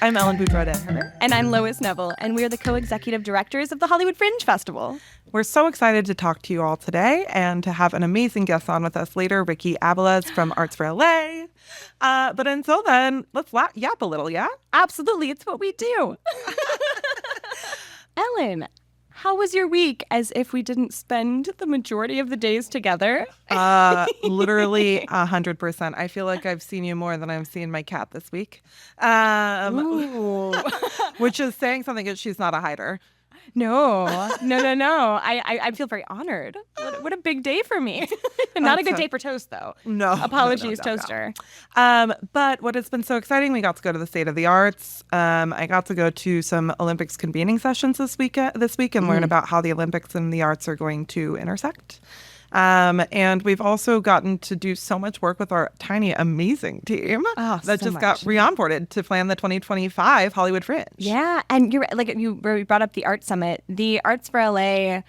I'm Ellen Boudreau-Denher. And I'm Lois Neville, and we're the co-executive directors of the Hollywood Fringe Festival. We're so excited to talk to you all today and to have an amazing guest on with us later, Ricky Abilez from Arts for LA. But until then, let's yap a little, yeah? Absolutely, it's what we do. Ellen, how was your week, as if we didn't spend the majority of the days together? Literally 100%. I feel like I've seen you more than I've seen my cat this week. Which is saying something, because she's not a hider. No. I feel very honored. What a big day for me. Not a good day for Toast, though. No. Apologies, Toaster. But what has been so exciting, we got to go to the State of the Arts. I got to go to some Olympics convening sessions this week and learn about how the Olympics and the arts are going to intersect. And we've also gotten to do so much work with our tiny, amazing team that got re-onboarded to plan the 2025 Hollywood Fringe. Yeah, and you brought up the Art Summit. The Arts for LA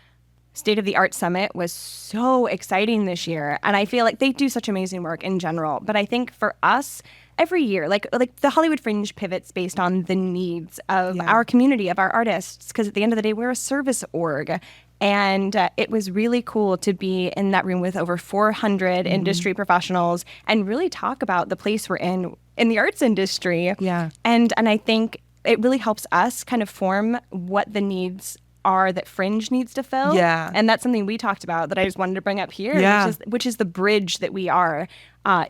State of the Art Summit was so exciting this year, and I feel like they do such amazing work in general. But I think for us, every year, like the Hollywood Fringe pivots based on the needs of our community, of our artists, because at the end of the day, we're a service org. And it was really cool to be in that room with over 400 industry professionals and really talk about the place we're in the arts industry. Yeah. And I think it really helps us kind of form what the needs are that Fringe needs to fill. Yeah. And that's something we talked about that I just wanted to bring up here, which is the bridge that we are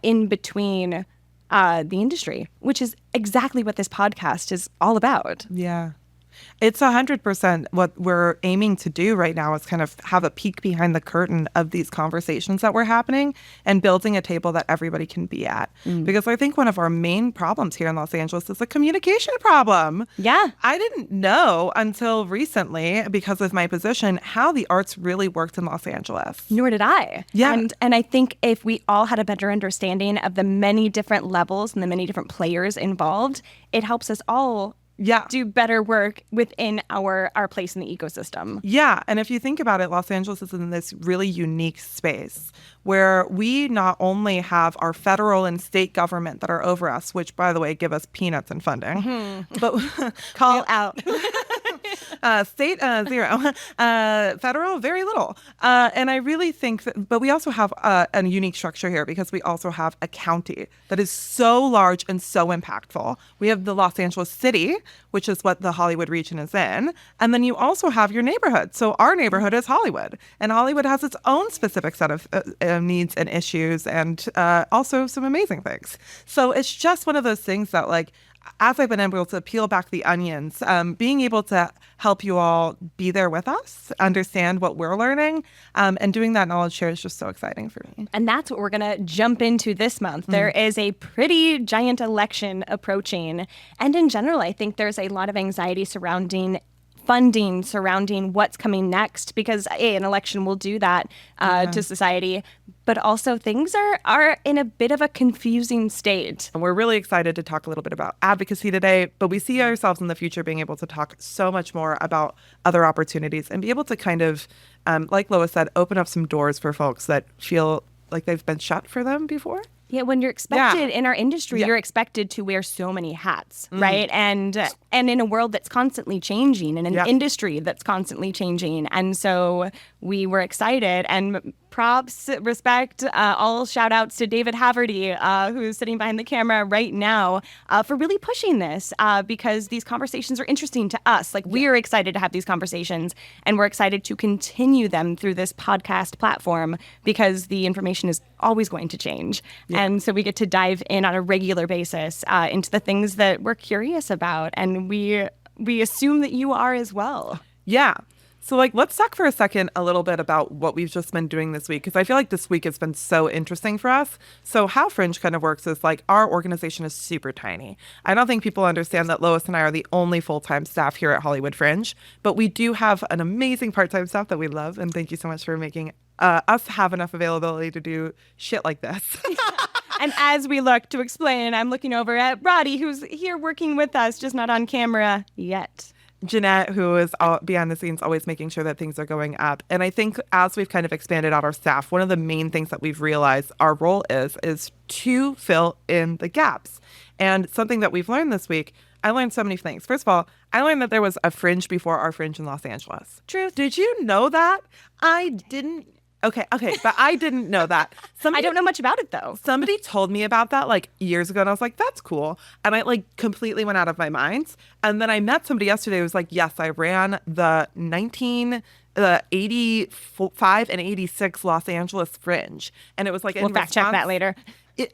in between the industry, which is exactly what this podcast is all about. Yeah. It's 100% what we're aiming to do right now, is kind of have a peek behind the curtain of these conversations that were happening and building a table that everybody can be at. Because I think one of our main problems here in Los Angeles is a communication problem. Yeah. I didn't know until recently, because of my position, how the arts really worked in Los Angeles. Nor did I. Yeah. And I think if we all had a better understanding of the many different levels and the many different players involved, it helps us all do better work within our place in the ecosystem. Yeah. And if you think about it, Los Angeles is in this really unique space where we not only have our federal and state government that are over us, which, by the way, give us peanuts in funding, but Call out. State, zero. Federal, very little. And I really think that, but we also have a unique structure here, because we also have a county that is so large and so impactful. We have the Los Angeles City, which is what the Hollywood region is in. And then you also have your neighborhood. So our neighborhood is Hollywood. And Hollywood has its own specific set of needs and issues, and also some amazing things. So it's just one of those things that, like, as I've been able to peel back the onions, being able to help you all be there with us, understand what we're learning, and doing that knowledge share is just so exciting for me. And that's what we're going to jump into this month. There is a pretty giant election approaching. And in general, I think there's a lot of anxiety surrounding funding, surrounding what's coming next, because an election will do that to society. But also things are in a bit of a confusing state. And we're really excited to talk a little bit about advocacy today, but we see ourselves in the future being able to talk so much more about other opportunities and be able to kind of, like Lois said, open up some doors for folks that feel like they've been shut for them before. Yeah, when you're expected in our industry, you're expected to wear so many hats, right? And in a world that's constantly changing, and an industry that's constantly changing. And so we were excited, and props, respect, all shout outs to David Haverty, who's sitting behind the camera right now, for really pushing this, because these conversations are interesting to us. Like, we are excited to have these conversations, and we're excited to continue them through this podcast platform, because the information is always going to change. And so we get to dive in on a regular basis into the things that we're curious about, and we assume that you are as well. Yeah. So, let's talk for a second a little bit about what we've just been doing this week, because I feel like this week has been so interesting for us. So how Fringe kind of works is, our organization is super tiny. I don't think people understand that Lois and I are the only full-time staff here at Hollywood Fringe, but we do have an amazing part-time staff that we love, and thank you so much for making us have enough availability to do shit like this. And as we look to explain, I'm looking over at Roddy, who's here working with us, just not on camera yet. Jeanette, who is behind the scenes, always making sure that things are going up. And I think as we've kind of expanded out our staff, one of the main things that we've realized our role is to fill in the gaps. And something that we've learned this week, I learned so many things. First of all, I learned that there was a Fringe before our Fringe in Los Angeles. Truth. Did you know that? I didn't. Okay, but I didn't know that. I don't know much about it, though. Somebody told me about that like years ago, and I was like, that's cool. And I like completely went out of my mind. And then I met somebody yesterday who was like, yes, I ran the 85 and 86 Los Angeles Fringe. And it was like, we'll fact check that later.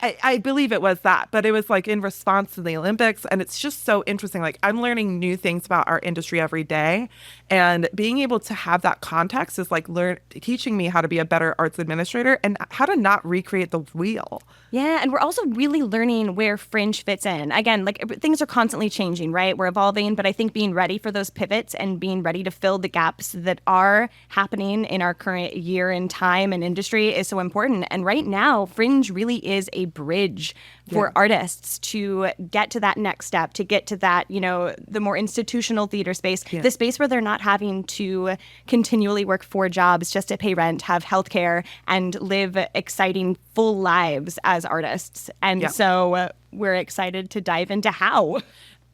I believe it was that, but it was like in response to the Olympics. And it's just so interesting. Like I'm learning new things about our industry every day, and being able to have that context is like teaching me how to be a better arts administrator and how to not recreate the wheel. Yeah, and we're also really learning where Fringe fits in. Again, like things are constantly changing, right? We're evolving, but I think being ready for those pivots and being ready to fill the gaps that are happening in our current year in time and industry is so important. And right now, Fringe really is a bridge for artists to get to that next step, to get to that, the more institutional theater space, the space where they're not having to continually work 4 jobs just to pay rent, have healthcare, and live exciting, full lives as artists. And so we're excited to dive into how.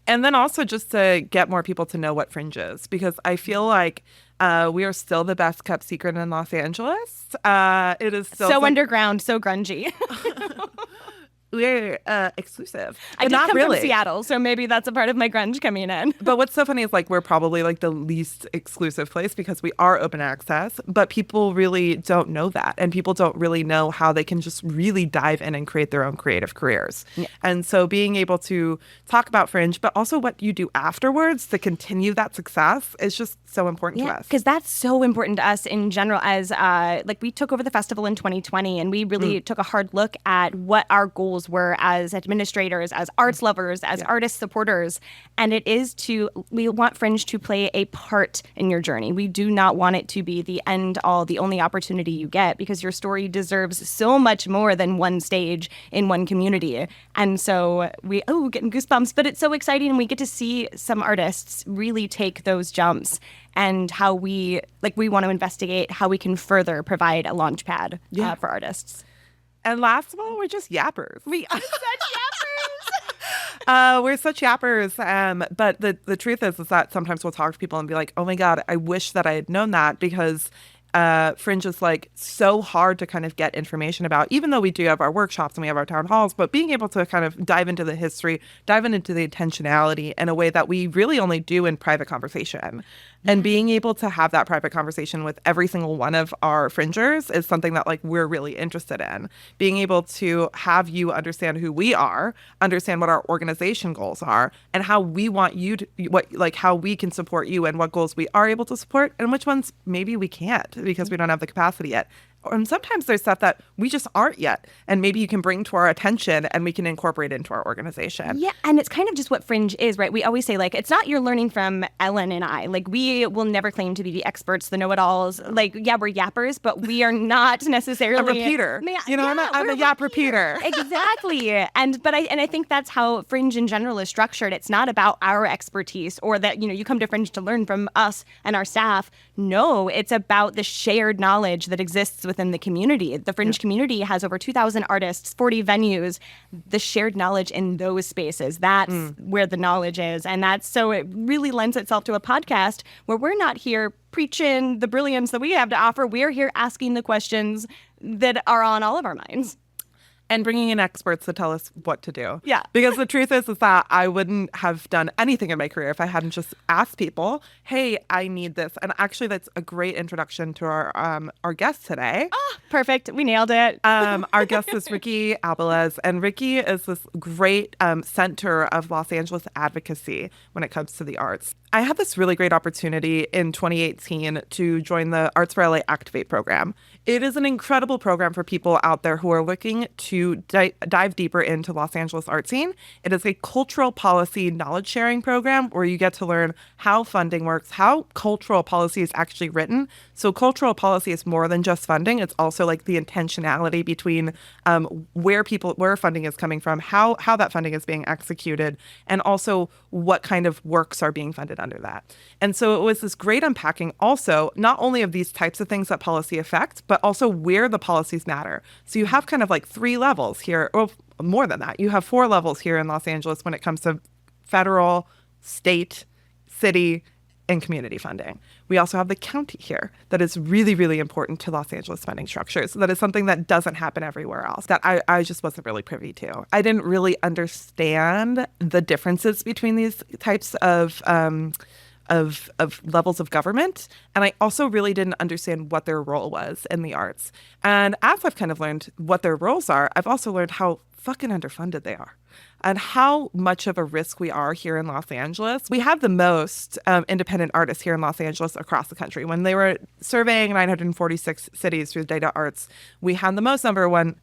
And then also just to get more people to know what Fringe is, because I feel like we are still the best kept secret in Los Angeles. It is still so underground, so grungy. We're exclusive. I did not come really. from Seattle, so maybe that's a part of my grunge coming in. But what's so funny is like we're probably like the least exclusive place because we are open access, but people really don't know that, and people don't really know how they can just really dive in and create their own creative careers. Yeah. And so being able to talk about Fringe, but also what you do afterwards to continue that success is just so important to us. Because that's so important to us in general. As like we took over the festival in 2020, and we really took a hard look at what our goals were as administrators, as arts lovers, as artist supporters. And it is we want Fringe to play a part in your journey. We do not want it to be the end all, the only opportunity you get, because your story deserves so much more than one stage in one community. And so getting goosebumps, but it's so exciting. And we get to see some artists really take those jumps, and how we want to investigate how we can further provide a launch pad for artists. And last of all, we're just yappers. We are such yappers. We're such yappers. But the truth is that sometimes we'll talk to people and be like, oh my God, I wish that I had known that, because Fringe is like so hard to kind of get information about, even though we do have our workshops and we have our town halls, but being able to kind of dive into the history, dive into the intentionality in a way that we really only do in private conversation. And being able to have that private conversation with every single one of our Fringers is something that like we're really interested in. Being able to have you understand who we are, understand what our organization goals are, and how we want you to, how we can support you, and what goals we are able to support and which ones maybe we can't because we don't have the capacity yet. And sometimes there's stuff that we just aren't yet, and maybe you can bring to our attention and we can incorporate into our organization. Yeah, and it's kind of just what Fringe is, right? We always say, like, it's not you're learning from Ellen and I. Like, we will never claim to be the experts, the know-it-alls. Like, yeah, we're yappers, but we are not necessarily a repeater. I'm a yap repeater. Exactly. And I think that's how Fringe in general is structured. It's not about our expertise, or that, you come to Fringe to learn from us and our staff. No, it's about the shared knowledge that exists within the community. The Fringe community has over 2,000 artists, 40 venues. The shared knowledge in those spaces, that's where the knowledge is. And so it really lends itself to a podcast where we're not here preaching the brilliance that we have to offer. We're here asking the questions that are on all of our minds. And bringing in experts to tell us what to do. Yeah. Because the truth is that I wouldn't have done anything in my career if I hadn't just asked people, hey, I need this. And actually, that's a great introduction to our guest today. Oh, perfect. We nailed it. Our guest is Ricky Abilez. And Ricky is this great center of Los Angeles advocacy when it comes to the arts. I had this really great opportunity in 2018 to join the Arts for LA Activate program. It is an incredible program for people out there who are looking to dive deeper into Los Angeles art scene. It is a cultural policy knowledge sharing program where you get to learn how funding works, how cultural policy is actually written. So cultural policy is more than just funding. It's also like the intentionality between where funding is coming from, how that funding is being executed, and also what kind of works are being funded under that. And so it was this great unpacking also, not only of these types of things that policy affects, but also where the policies matter. So you have kind of like 3 levels here, or more than that. You have 4 levels here in Los Angeles when it comes to federal, state, city, and community funding. We also have the county here that is really, really important to Los Angeles funding structures. That is something that doesn't happen everywhere else, that I just wasn't really privy to. I didn't really understand the differences between these types of levels of government. And I also really didn't understand what their role was in the arts. And as I've kind of learned what their roles are, I've also learned how fucking underfunded they are and how much of a risk we are here in Los Angeles. We have the most independent artists here in Los Angeles across the country. When they were surveying 946 cities through Data Arts, we had the most number one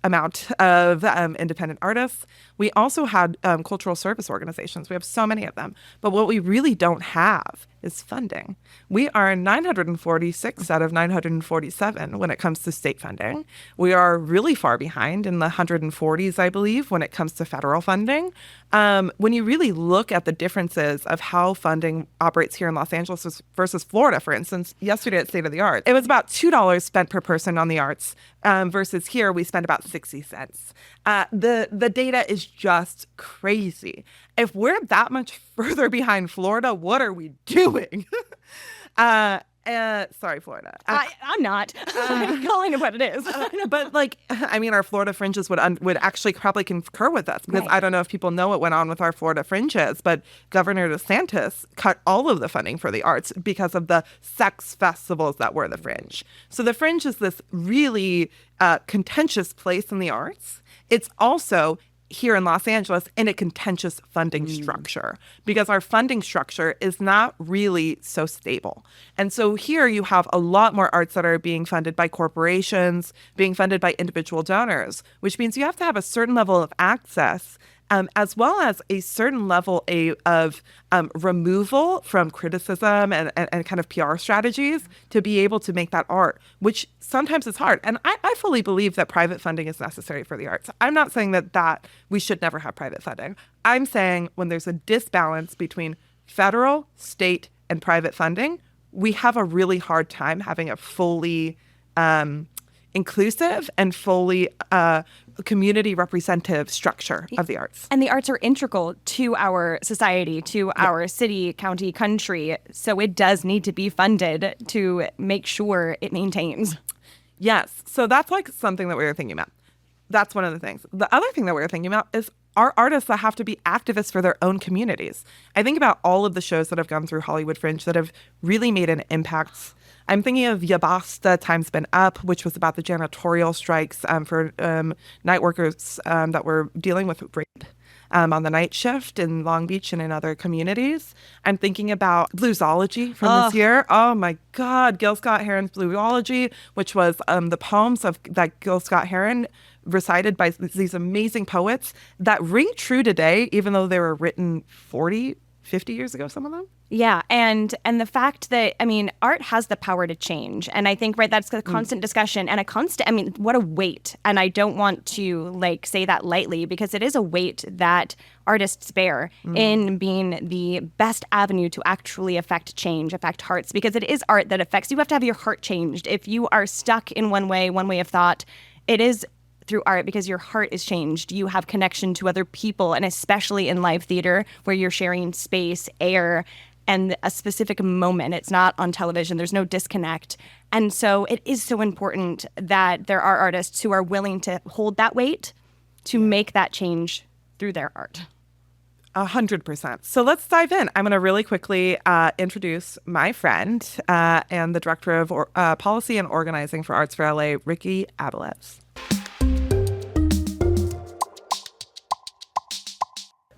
amount of independent artists. We also had cultural service organizations. We have so many of them. But what we really don't have is funding. We are 946 out of 947 when it comes to state funding. We are really far behind in the 140s, I believe, when it comes to federal funding. When you really look at the differences of how funding operates here in Los Angeles versus Florida, for instance, yesterday at State of the Art, it was about $2 spent per person on the arts versus here we spend about 60 cents. The data is just crazy. If we're that much further behind Florida, what are we doing? Sorry, Florida. I'm not. I'm calling it what it is. But our Florida fringes would actually probably concur with us because Right. I don't know if people know what went on with our Florida fringes, but Governor DeSantis cut all of the funding for the arts because of the sex festivals that were the fringe. So the fringe is this really contentious place in the arts. It's also here in Los Angeles in a contentious funding structure because our funding structure is not really so stable. And so here you have a lot more arts that are being funded by corporations, being funded by individual donors, which means you have to have a certain level of access as well as a certain level of removal from criticism and kind of PR strategies to be able to make that art, which sometimes is hard. And I fully believe that private funding is necessary for the arts. I'm not saying that we should never have private funding. I'm saying when there's a disbalance between federal, state, and private funding, we have a really hard time having a fully inclusive and fully community representative structure of the arts. And the arts are integral to our society, to our city, county, country. So it does need to be funded to make sure it maintains. Yes. So that's something that we were thinking about. That's one of the things. The other thing that we were thinking about is our artists that have to be activists for their own communities. I think about all of the shows that have gone through Hollywood Fringe that have really made an impact. I'm thinking of Ya Basta, Time's Been Up, which was about the janitorial strikes for night workers that were dealing with rape on the night shift in Long Beach and in other communities. I'm thinking about Bluesology from this year. Oh my God, Gil Scott-Heron's Bluesology, which was the poems that Gil Scott-Heron recited by these amazing poets that ring true today, even though they were written 40, 50 years ago, some of them. Yeah, and the fact that, art has the power to change. And I think, right, that's a constant discussion and what a weight. And I don't want to, say that lightly because it is a weight that artists bear in being the best avenue to actually affect change, affect hearts, because it is art that affects. You have to have your heart changed. If you are stuck in one way of thought, it is through art because your heart is changed. You have connection to other people, and especially in live theater where you're sharing space, air, and a specific moment. It's not on television. There's no disconnect. And so it is so important that there are artists who are willing to hold that weight to make that change through their art. 100%. So let's dive in. I'm going to really quickly introduce my friend and the director of policy and organizing for Arts for LA, Ricky Abilez.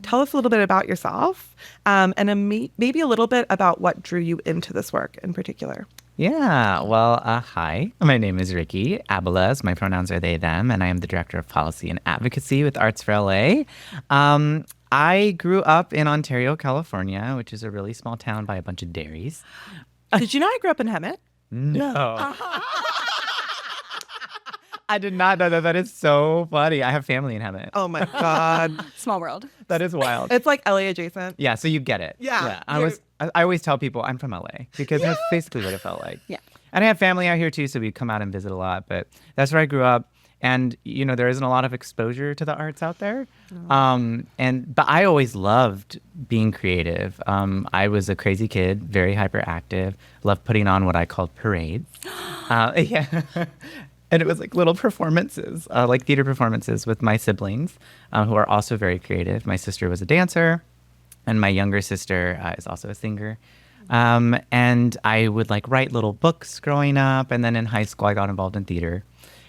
Tell us a little bit about yourself and maybe a little bit about what drew you into this work in particular. Yeah, well, hi. My name is Ricky Abilez. My pronouns are they, them, and I am the Director of Policy and Advocacy with Arts for LA. I grew up in Ontario, California, which is a really small town by a bunch of dairies. Did you know I grew up in Hemet? No. I did not know that. That is so funny. I have family in Hemet. Oh my God. Small world. That is wild. It's like LA adjacent. Yeah, so you get it. Yeah. I always tell people I'm from LA because that's basically what it felt like. Yeah. And I have family out here too, so we'd come out and visit a lot. But that's where I grew up. And, there isn't a lot of exposure to the arts out there. But I always loved being creative. I was a crazy kid, very hyperactive, loved putting on what I called parades. Yeah. And it was like little performances, like theater performances with my siblings, who are also very creative. My sister was a dancer, and my younger sister is also a singer. And I would like write little books growing up. And then in high school, I got involved in theater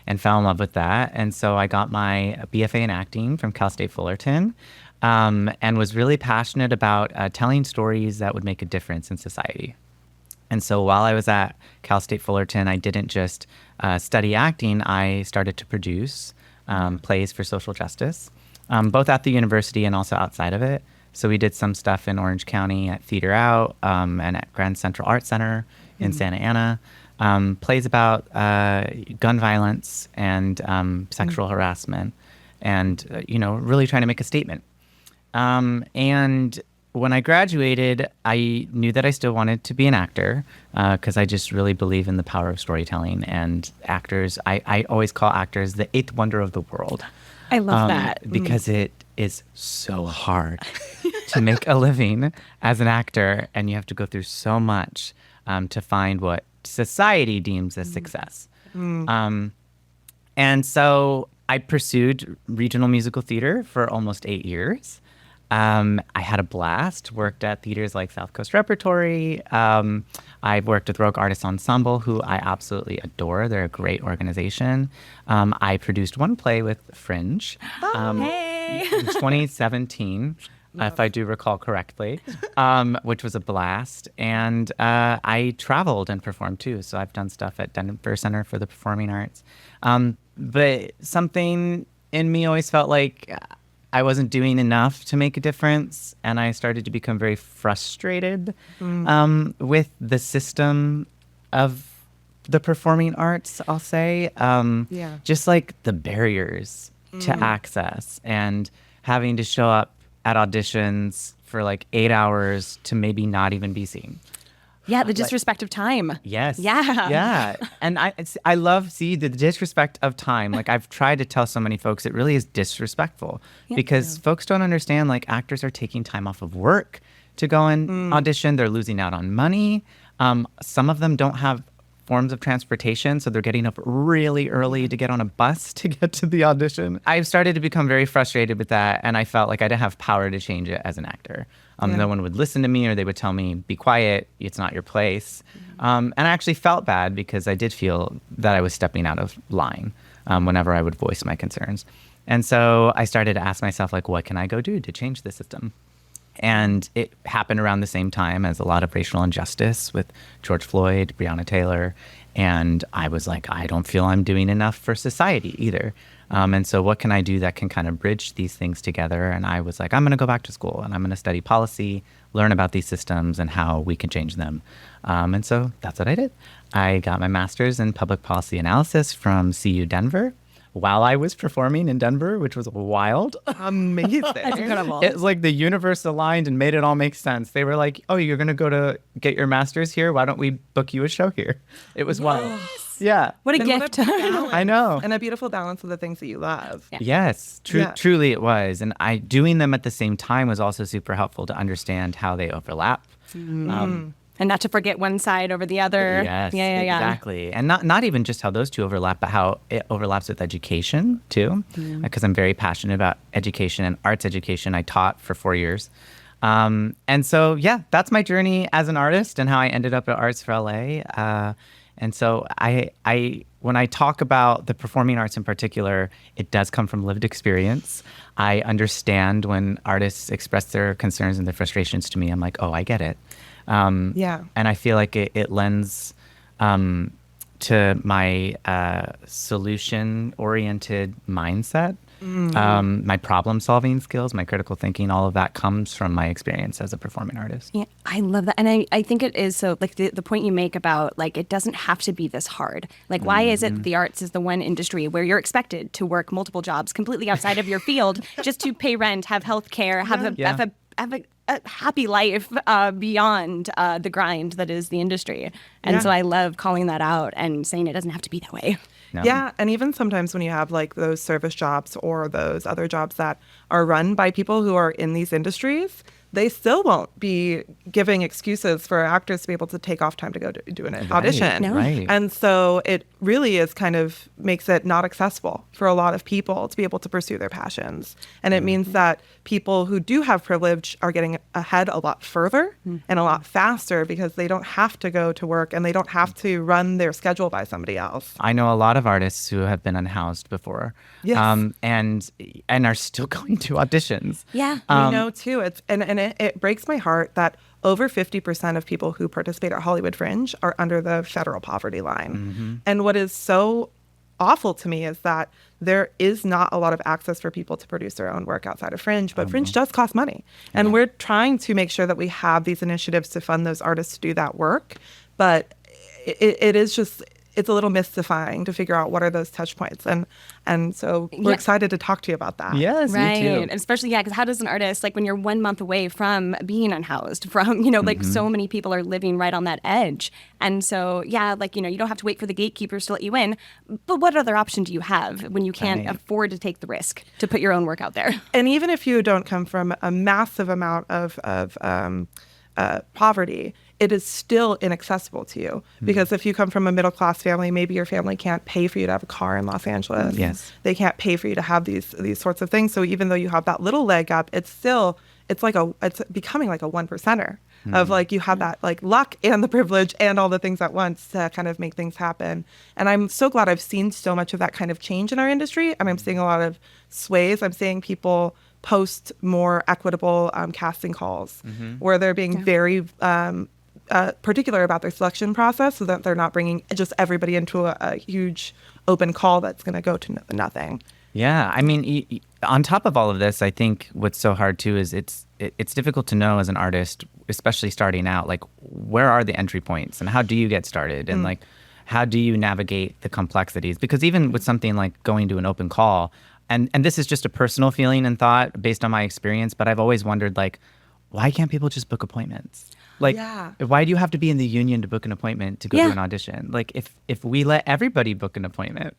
and fell in love with that. And so I got my BFA in acting from Cal State Fullerton, and was really passionate about telling stories that would make a difference in society. And so while I was at Cal State Fullerton, I didn't just study acting. I started to produce plays for social justice, both at the university and also outside of it. So we did some stuff in Orange County at Theater Out and at Grand Central Arts Center in Santa Ana. Plays about gun violence and sexual harassment, and really trying to make a statement. And when I graduated, I knew that I still wanted to be an actor because I just really believe in the power of storytelling. And actors, I always call actors the eighth wonder of the world. I love that. Because it is so hard to make a living as an actor, and you have to go through so much to find what society deems as success. And so I pursued regional musical theater for almost 8 years. I had a blast, worked at theaters like South Coast Repertory. I've worked with Rogue Artists Ensemble, who I absolutely adore. They're a great organization. I produced one play with Fringe in 2017, if I do recall correctly, which was a blast. And I traveled and performed too. So I've done stuff at Denver Center for the Performing Arts. But something in me always felt like I wasn't doing enough to make a difference, and I started to become very frustrated with the system of the performing arts, I'll say. Just like the barriers to access and having to show up at auditions for like 8 hours to maybe not even be seen. Yeah, the disrespect of time. Yes. Yeah. Yeah. And I love, the disrespect of time. Like, I've tried to tell so many folks it really is disrespectful because folks don't understand, like, actors are taking time off of work to go and audition. They're losing out on money. Some of them don't have forms of transportation, so they're getting up really early to get on a bus to get to the audition. I've started to become very frustrated with that, and I felt like I didn't have power to change it as an actor. No one would listen to me, or they would tell me, be quiet, it's not your place. And I actually felt bad because I did feel that I was stepping out of line whenever I would voice my concerns. And so I started to ask myself, like, what can I go do to change the system? And it happened around the same time as a lot of racial injustice with George Floyd, Breonna Taylor. And I was like, I don't feel I'm doing enough for society either. And so what can I do that can kind of bridge these things together? And I was like, I'm going to go back to school and I'm going to study policy, learn about these systems and how we can change them. And so that's what I did. I got my master's in public policy analysis from CU Denver while I was performing in Denver, which was wild. Amazing. That's incredible. It's like the universe aligned and made it all make sense. They were like, oh, you're going to go to get your master's here? Why don't we book you a show here? It was wild. Yeah. What a And gift. balance. I know. And a beautiful balance of the things that you love. Yeah. Yes, Yeah. truly it was. And doing them at the same time was also super helpful to understand how they overlap. And not to forget one side over the other. Yes, Yeah. exactly. And not even just how those two overlap, but how it overlaps with education too. Because I'm very passionate about education and arts education. I taught for 4 years. And so, yeah, that's my journey as an artist and how I ended up at Arts for LA. And so when I talk about the performing arts in particular, it does come from lived experience. I understand when artists express their concerns and their frustrations to me. I'm like, oh, I get it. Yeah. And I feel like it lends to my solution-oriented mindset. My problem-solving skills, my critical thinking, all of that comes from my experience as a performing artist. Yeah, I love that. And I think it is so, like, the point you make about, like, it doesn't have to be this hard. Like, why is it the arts is the one industry where you're expected to work multiple jobs completely outside of your field just to pay rent, have health care, have a happy life beyond the grind that is the industry. And so I love calling that out and saying it doesn't have to be that way. No. Yeah, and even sometimes when you have like those service jobs or those other jobs that are run by people who are in these industries, they still won't be giving excuses for actors to be able to take off time to go do an audition. No. Right. And so it really is kind of makes it not accessible for a lot of people to be able to pursue their passions. And it means that people who do have privilege are getting ahead a lot further and a lot faster because they don't have to go to work and they don't have to run their schedule by somebody else. I know a lot of artists who have been unhoused before, Yes. and are still going to auditions. Yeah. We know too. It's and it breaks my heart that over 50% of people who participate at Hollywood Fringe are under the federal poverty line. And what is so awful to me is that there is not a lot of access for people to produce their own work outside of Fringe, but Fringe does cost money. And we're trying to make sure that we have these initiatives to fund those artists to do that work. But it is just, it's a little mystifying to figure out what are those touch points. And so we're excited to talk to you about that. Yes, Right. me too. And especially, because how does an artist, like when you're 1 month away from being unhoused, from, like so many people are living right on that edge. And so, you don't have to wait for the gatekeepers to let you in. But what other option do you have when you can't afford to take the risk to put your own work out there? And even if you don't come from a massive amount of poverty, it is inaccessible inaccessible to you. Because if you come from a middle class family, maybe your family can't pay for you to have a car in Los Angeles. Yes. They can't pay for you to have these sorts of things. So even though you have that little leg up, it's becoming like a 1%er of like you have that like luck and the privilege and all the things at once to kind of make things happen. And I'm so glad I've seen so much of that kind of change in our industry. And I'm seeing a lot of sways. I'm seeing people post more equitable casting calls where they're being very particular about their selection process so that they're not bringing just everybody into a huge open call that's going to go to nothing. Yeah, I mean, on top of all of this, I think what's so hard too is it's difficult to know as an artist, especially starting out, like where are the entry points and how do you get started and like how do you navigate the complexities? Because even with something like going to an open call, and this is just a personal feeling and thought based on my experience, but I've always wondered like, why can't people just book appointments? Like, why do you have to be in the union to book an appointment to go to an audition? Like, if we let everybody book an appointment,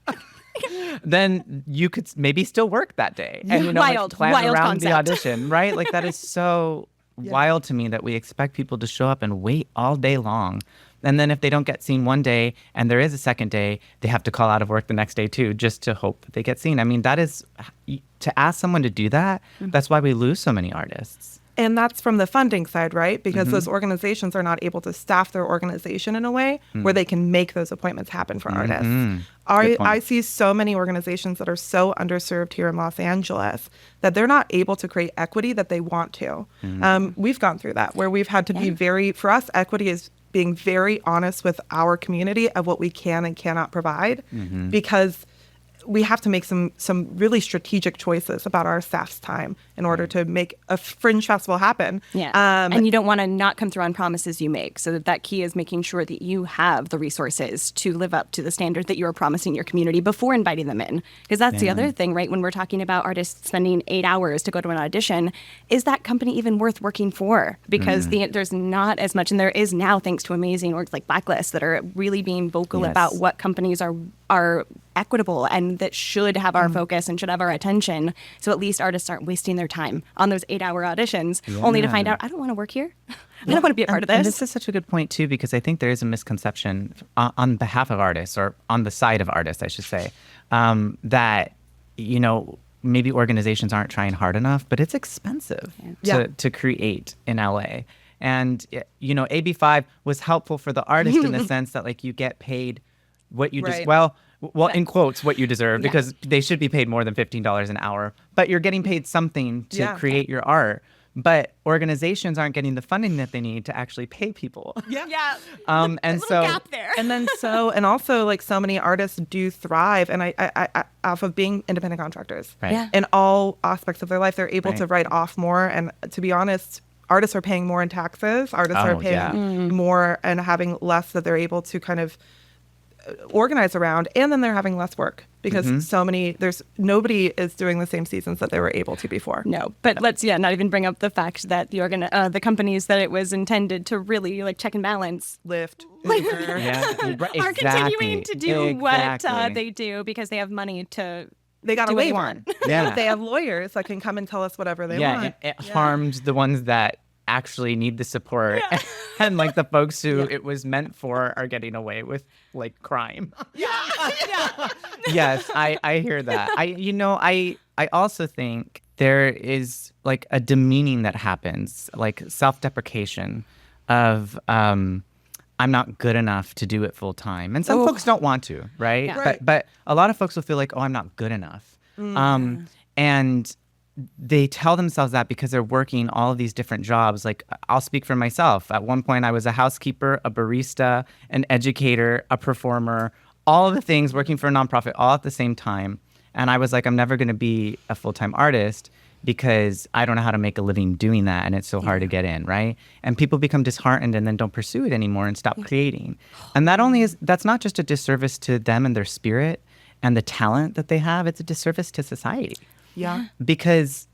then you could maybe still work that day and Wild plan around concept. the audition, right? Like that is so wild to me that we expect people to show up and wait all day long. And then if they don't get seen one day and there is a second day, they have to call out of work the next day too, just to hope that they get seen. I mean, that is, to ask someone to do that, that's why we lose so many artists. And that's from the funding side, right? Because those organizations are not able to staff their organization in a way where they can make those appointments happen for artists. I see so many organizations that are so underserved here in Los Angeles that they're not able to create equity that they want to. We've gone through that where we've had to be for us, equity is being very honest with our community of what we can and cannot provide because we have to make some really strategic choices about our staff's time in order to make a Fringe Festival happen. Yeah. And you don't want to not come through on promises you make. So that key is making sure that you have the resources to live up to the standard that you are promising your community before inviting them in. Because that's the other thing, right? When we're talking about artists spending 8 hours to go to an audition, is that company even worth working for? Because there's not as much, and there is now, thanks to amazing orgs like Blacklist that are really being vocal about what companies are equitable and that should have our focus and should have our attention. So at least artists aren't wasting their time on those 8-hour auditions only to find out, I don't want to work here. I don't want to be a part of this. And this is such a good point too, because I think there is a misconception on behalf of artists, or on the side of artists, I should say, that, maybe organizations aren't trying hard enough, but it's expensive to create in LA. And, AB5 was helpful for the artist in the sense that like you get paid what you just, well, in quotes, what you deserve, because they should be paid more than $15 an hour, but you're getting paid something to create your art. But organizations aren't getting the funding that they need to actually pay people. And so gap there. And also like so many artists do thrive and I off of being independent contractors. Right. Yeah. In all aspects of their life, they're able to write off more. And to be honest, artists are paying more in taxes. Artists are paying more and having less that they're able to kind of organize around, and then they're having less work because nobody is doing the same seasons that they were able to before. No, but let's not even bring up the fact that the companies that it was intended to really like check and balance Lyft, Uber, are continuing to do what they do because they have money to. They got do a what they waiver. want. Yeah, they have lawyers that can come and tell us whatever they want. It harmed the ones that actually need the support, and like the folks who it was meant for are getting away with like crime. Yes, I hear that. I also think there is like a demeaning that happens, like self-deprecation of I'm not good enough to do it full time. And some folks don't want to, right? Yeah. But a lot of folks will feel like, oh, I'm not good enough. And they tell themselves that because they're working all of these different jobs. Like, I'll speak for myself. At one point, I was a housekeeper, a barista, an educator, a performer, all of the things, working for a nonprofit all at the same time. And I was like, I'm never going to be a full-time artist because I don't know how to make a living doing that, and it's so hard to get in, right? And people become disheartened and then don't pursue it anymore and stop creating. And that's not just a disservice to them and their spirit and the talent that they have, it's a disservice to society. Yeah. Because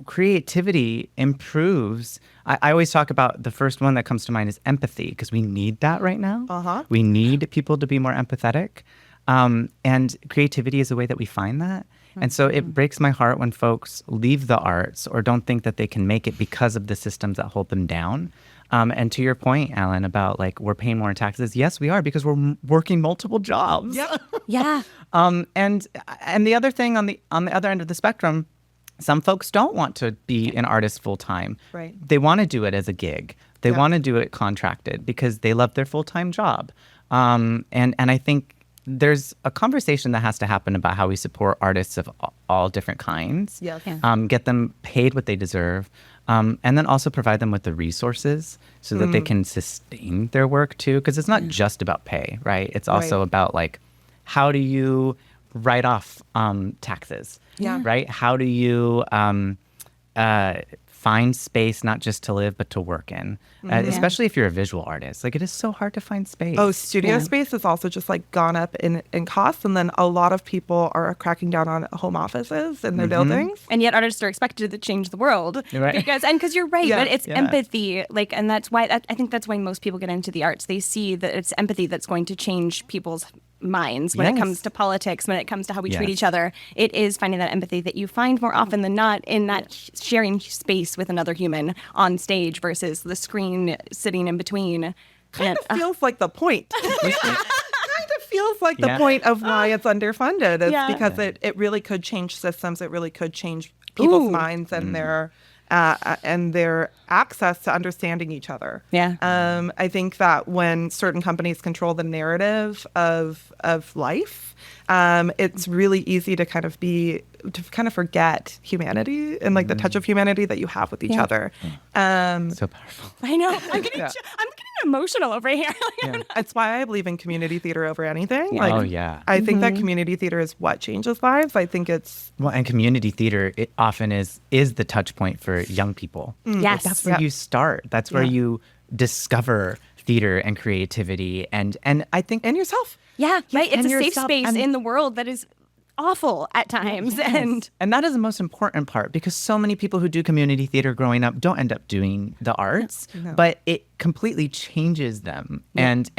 creativity improves. I always talk about the first one that comes to mind is empathy, because we need that right now. We need people to be more empathetic. And creativity is a way that we find that. And so it breaks my heart when folks leave the arts or don't think that they can make it because of the systems that hold them down. And to your point, Ellen, about like we're paying more in taxes. Yes, we are, because we're working multiple jobs. Yeah. And the other thing on the other end of the spectrum, some folks don't want to be an artist full time. Right. They want to do it as a gig. They want to do it contracted because they love their full time job. And I think there's a conversation that has to happen about how we support artists of all different kinds. Yes. Get them paid what they deserve, and then also provide them with the resources so that they can sustain their work too. Because it's not just about pay, right? It's also about like, how do you write off taxes? Right? How do you find space not just to live but to work in, especially if you're a visual artist. Like, it is so hard to find space. Studio space has also just like gone up in cost, and then a lot of people are cracking down on home offices in their buildings. And yet artists are expected to change the world. Right. Because you're right, but it's empathy. Like, and that's why I think that's why most people get into the arts. They see that it's empathy that's going to change people's minds when it comes to politics, when it comes to how we treat each other. It is finding that empathy that you find more often than not in that sharing space with another human on stage versus the screen sitting in between. Kind of feels like the point. Feels like the point of why it's underfunded. It's because it really could change systems. It really could change people's minds and their access to understanding each other. I think that when certain companies control the narrative of life, it's really easy to kind of forget humanity and like the touch of humanity that you have with each other. So powerful. I know. I'm getting emotional over here. That's why I believe in community theater over anything. I think that community theater is what changes lives. I think it's and community theater, it often is the touch point for young people. Yes. That's where you start. That's where you discover theater and creativity and I think and yourself. Right. It's a safe space in the world that is awful at times. And that is the most important part, because so many people who do community theater growing up don't end up doing the arts, but it completely changes them. And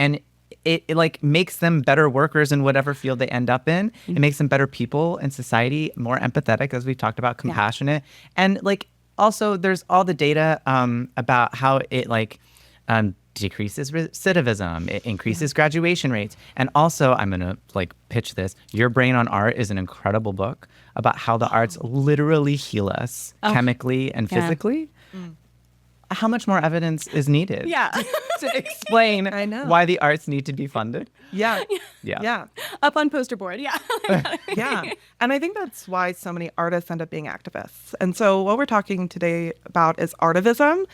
it like makes them better workers in whatever field they end up in. It makes them better people in society, more empathetic, as we've talked about, compassionate. And like, also there's all the data about how it like decreases recidivism, it increases graduation rates. And also, I'm gonna like pitch this, Your Brain on Art is an incredible book about how the arts literally heal us chemically and physically. How much more evidence is needed to explain why the arts need to be funded? Up on poster board. And I think that's why so many artists end up being activists. And so what we're talking today about is artivism,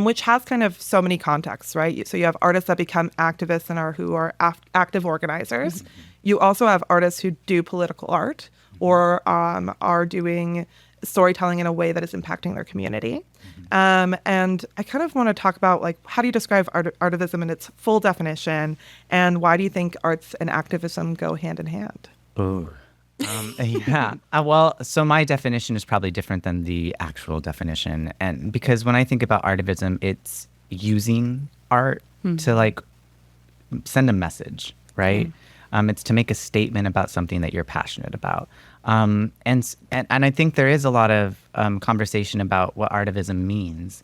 which has kind of so many contexts, right? So you have artists that become activists and who are active organizers. You also have artists who do political art or are doing storytelling in a way that is impacting their community. And I kind of want to talk about, like, how do you describe artivism in its full definition, and why do you think arts and activism go hand in hand? Ooh. Yeah. Well, so my definition is probably different than the actual definition. And because when I think about artivism, it's using art to like send a message, right? It's to make a statement about something that you're passionate about. And I think there is a lot of conversation about what artivism means,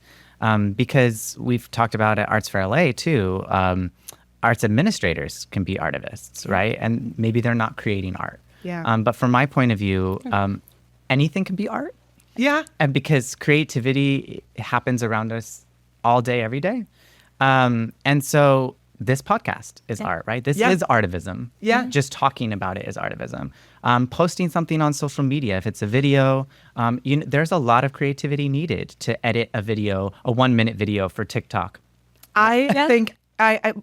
because we've talked about at Arts for LA too. Arts administrators can be artivists, right? And maybe they're not creating art. Yeah. But from my point of view, anything can be art. Yeah. And because creativity happens around us all day, every day. And so this podcast is art, right? This is artivism. Yeah. Just talking about it is artivism. Posting something on social media, if it's a video, there's a lot of creativity needed to edit a video, a 1-minute video for TikTok. I think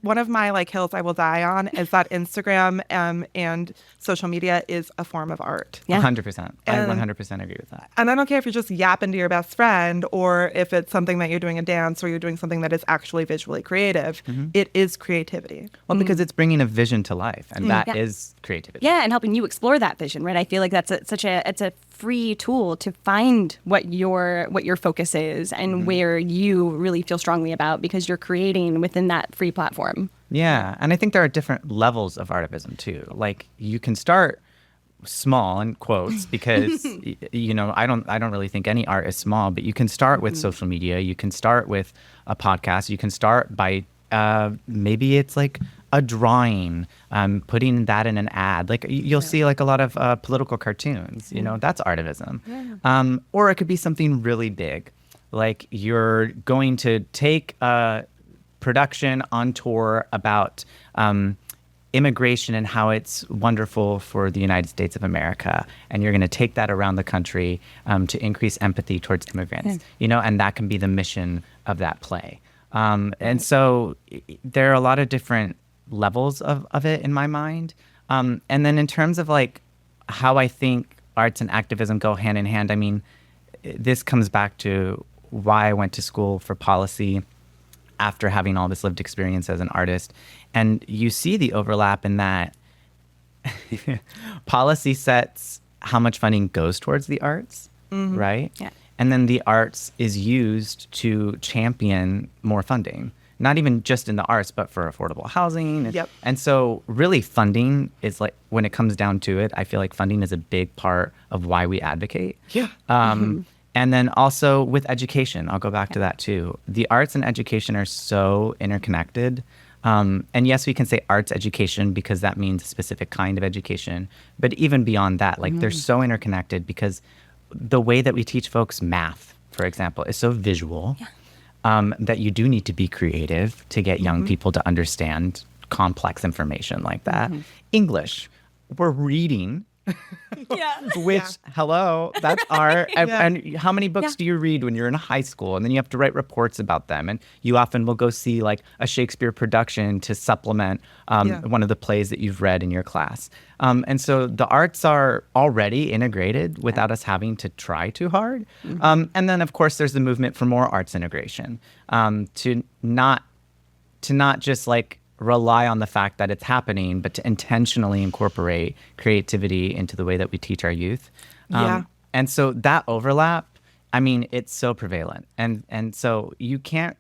one of my like hills I will die on is that Instagram and social media is a form of art. 100%. I 100% agree with that. And I don't care if you're just yapping to your best friend, or if it's something that you're doing a dance, or you're doing something that is actually visually creative. It is creativity. Well, because it's bringing a vision to life, and that is creativity. Yeah, and helping you explore that vision, right? I feel like that's it's a free tool to find what your focus is and where you really feel strongly about, because you're creating within that free platform. Yeah, and I think there are different levels of artivism too. Like, you can start small in quotes, because I don't really think any art is small, but you can start with social media, you can start with a podcast, you can start by maybe it's like a drawing, putting that in an ad. Like, you'll see like a lot of political cartoons, that's artivism. Or it could be something really big, like you're going to take a production on tour about immigration and how it's wonderful for the United States of America, and you're going to take that around the country to increase empathy towards immigrants, and that can be the mission of that play. And so there are a lot of different levels of it in my mind. And then in terms of like how I think arts and activism go hand in hand, I mean, this comes back to why I went to school for policy after having all this lived experience as an artist. And you see the overlap in that policy sets how much funding goes towards the arts, right? Yeah. And then the arts is used to champion more funding, not even just in the arts, but for affordable housing. Yep. And so really funding is like, when it comes down to it, I feel like funding is a big part of why we advocate. Yeah. And then also with education, I'll go back to that too. The arts and education are so interconnected. And yes, we can say arts education because that means a specific kind of education. But even beyond that, like they're so interconnected, because the way that we teach folks math, for example, is so visual that you do need to be creative to get young people to understand complex information like that. English, we're reading. Which, hello, that's art. And how many books do you read when you're in high school? And then you have to write reports about them. And you often will go see like a Shakespeare production to supplement one of the plays that you've read in your class. And so the arts are already integrated without us having to try too hard. And then, of course, there's the movement for more arts integration, to not just like rely on the fact that it's happening, but to intentionally incorporate creativity into the way that we teach our youth. And so that overlap, I mean, it's so prevalent. And so you can't,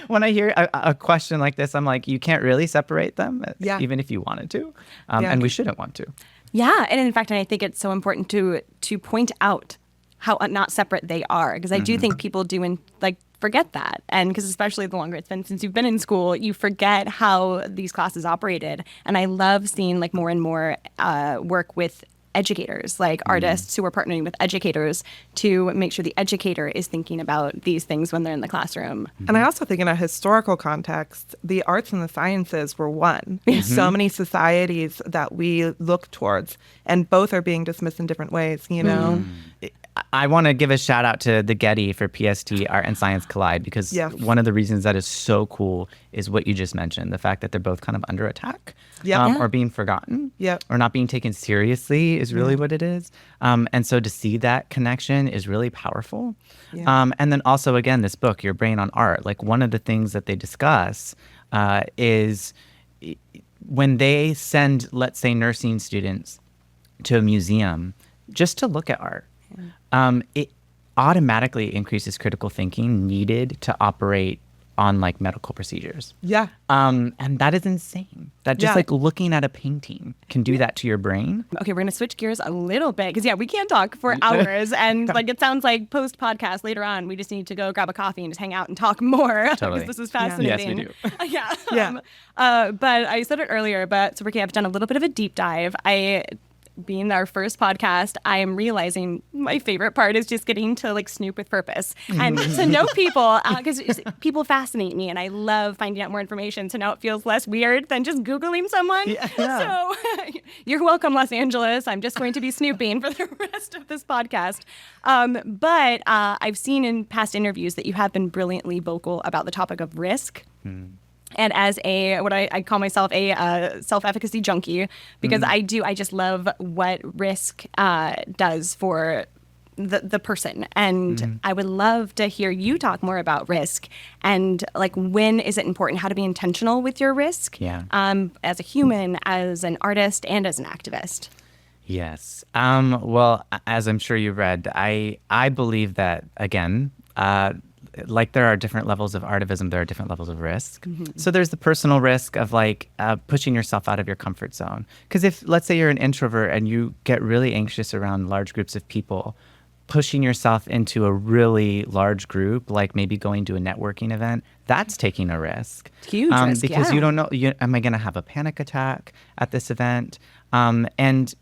when I hear a question like this, I'm like, you can't really separate them, even if you wanted to. And we shouldn't want to. Yeah. And in fact, I think it's so important to point out how not separate they are, because I do think people do forget that. And because especially the longer it's been since you've been in school, you forget how these classes operated. And I love seeing like more and more work with educators, like artists who are partnering with educators to make sure the educator is thinking about these things when they're in the classroom. And I also think in a historical context, the arts and the sciences were one in so many societies that we look towards, and both are being dismissed in different ways, I want to give a shout out to the Getty for PST Art and Science Collide, because one of the reasons that is so cool is what you just mentioned, the fact that they're both kind of under attack or being forgotten or not being taken seriously is really what it is. And so to see that connection is really powerful. And then also, again, this book, Your Brain on Art, like one of the things that they discuss is when they send, let's say, nursing students to a museum just to look at art, it automatically increases critical thinking needed to operate on like medical procedures. And that is insane. That just like looking at a painting can do that to your brain. Okay, we're going to switch gears a little bit because we can't talk for hours. And like it sounds like post podcast later on, we just need to go grab a coffee and just hang out and talk more. Totally. Because this is fascinating. Yes, we do. But I said it earlier, so Ricky, I've done a little bit of a deep dive. Being our first podcast, I am realizing my favorite part is just getting to like snoop with purpose and to know people, because people fascinate me and I love finding out more information. So now it feels less weird than just Googling someone. So you're welcome, Los Angeles. I'm just going to be snooping for the rest of this podcast. But I've seen in past interviews that you have been brilliantly vocal about the topic of risk. And as what I call myself a self-efficacy junkie, because I just love what risk does for the person. And I would love to hear you talk more about risk and like when is it important, how to be intentional with your risk as a human, as an artist, and as an activist. Yes. Well, as I'm sure you read, I believe that, again, like there are different levels of artivism, there are different levels of risk. So there's the personal risk of like pushing yourself out of your comfort zone. Because if, let's say you're an introvert and you get really anxious around large groups of people, pushing yourself into a really large group, like maybe going to a networking event, that's taking a risk. Huge risk, because you don't know, am I going to have a panic attack at this event? And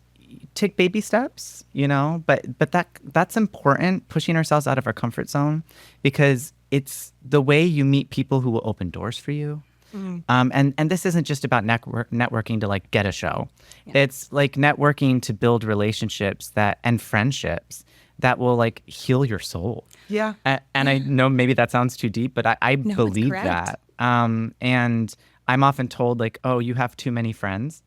take baby steps, but that's important, pushing ourselves out of our comfort zone, because it's the way you meet people who will open doors for you. And this isn't just about networking to like get a show. It's like networking to build relationships and friendships that will like heal your soul. And I know maybe that sounds too deep, but I believe that. And I'm often told like, oh, you have too many friends.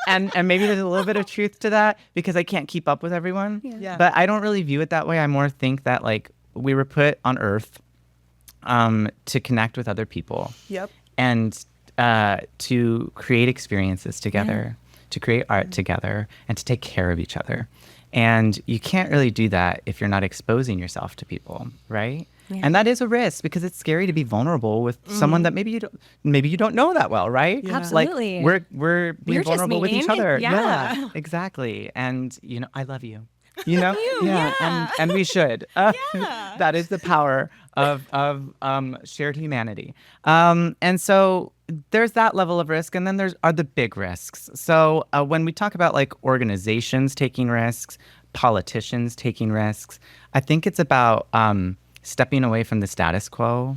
And maybe there's a little bit of truth to that because I can't keep up with everyone. But I don't really view it that way. I more think that like we were put on Earth to connect with other people. And to create experiences together, to create art together, and to take care of each other. And you can't really do that if you're not exposing yourself to people, right? And that is a risk because it's scary to be vulnerable with someone that maybe you don't know that well, right? Absolutely. Like we're being vulnerable with each other. Yeah, exactly. And I love you. And we should. That is the power of shared humanity. And so there's that level of risk, and then are the big risks. So when we talk about like organizations taking risks, politicians taking risks, I think it's about stepping away from the status quo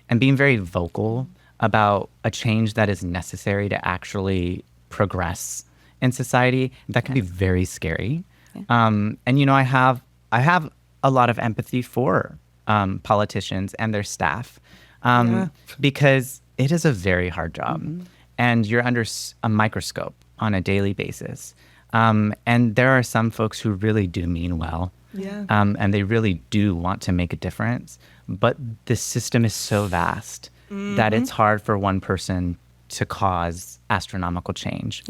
and being very vocal about a change that is necessary to actually progress in society. That can be very scary. And I have a lot of empathy for politicians and their staff because it is a very hard job, and you're under a microscope on a daily basis. And there are some folks who really do mean well. And they really do want to make a difference. But the system is so vast that it's hard for one person to cause astronomical change.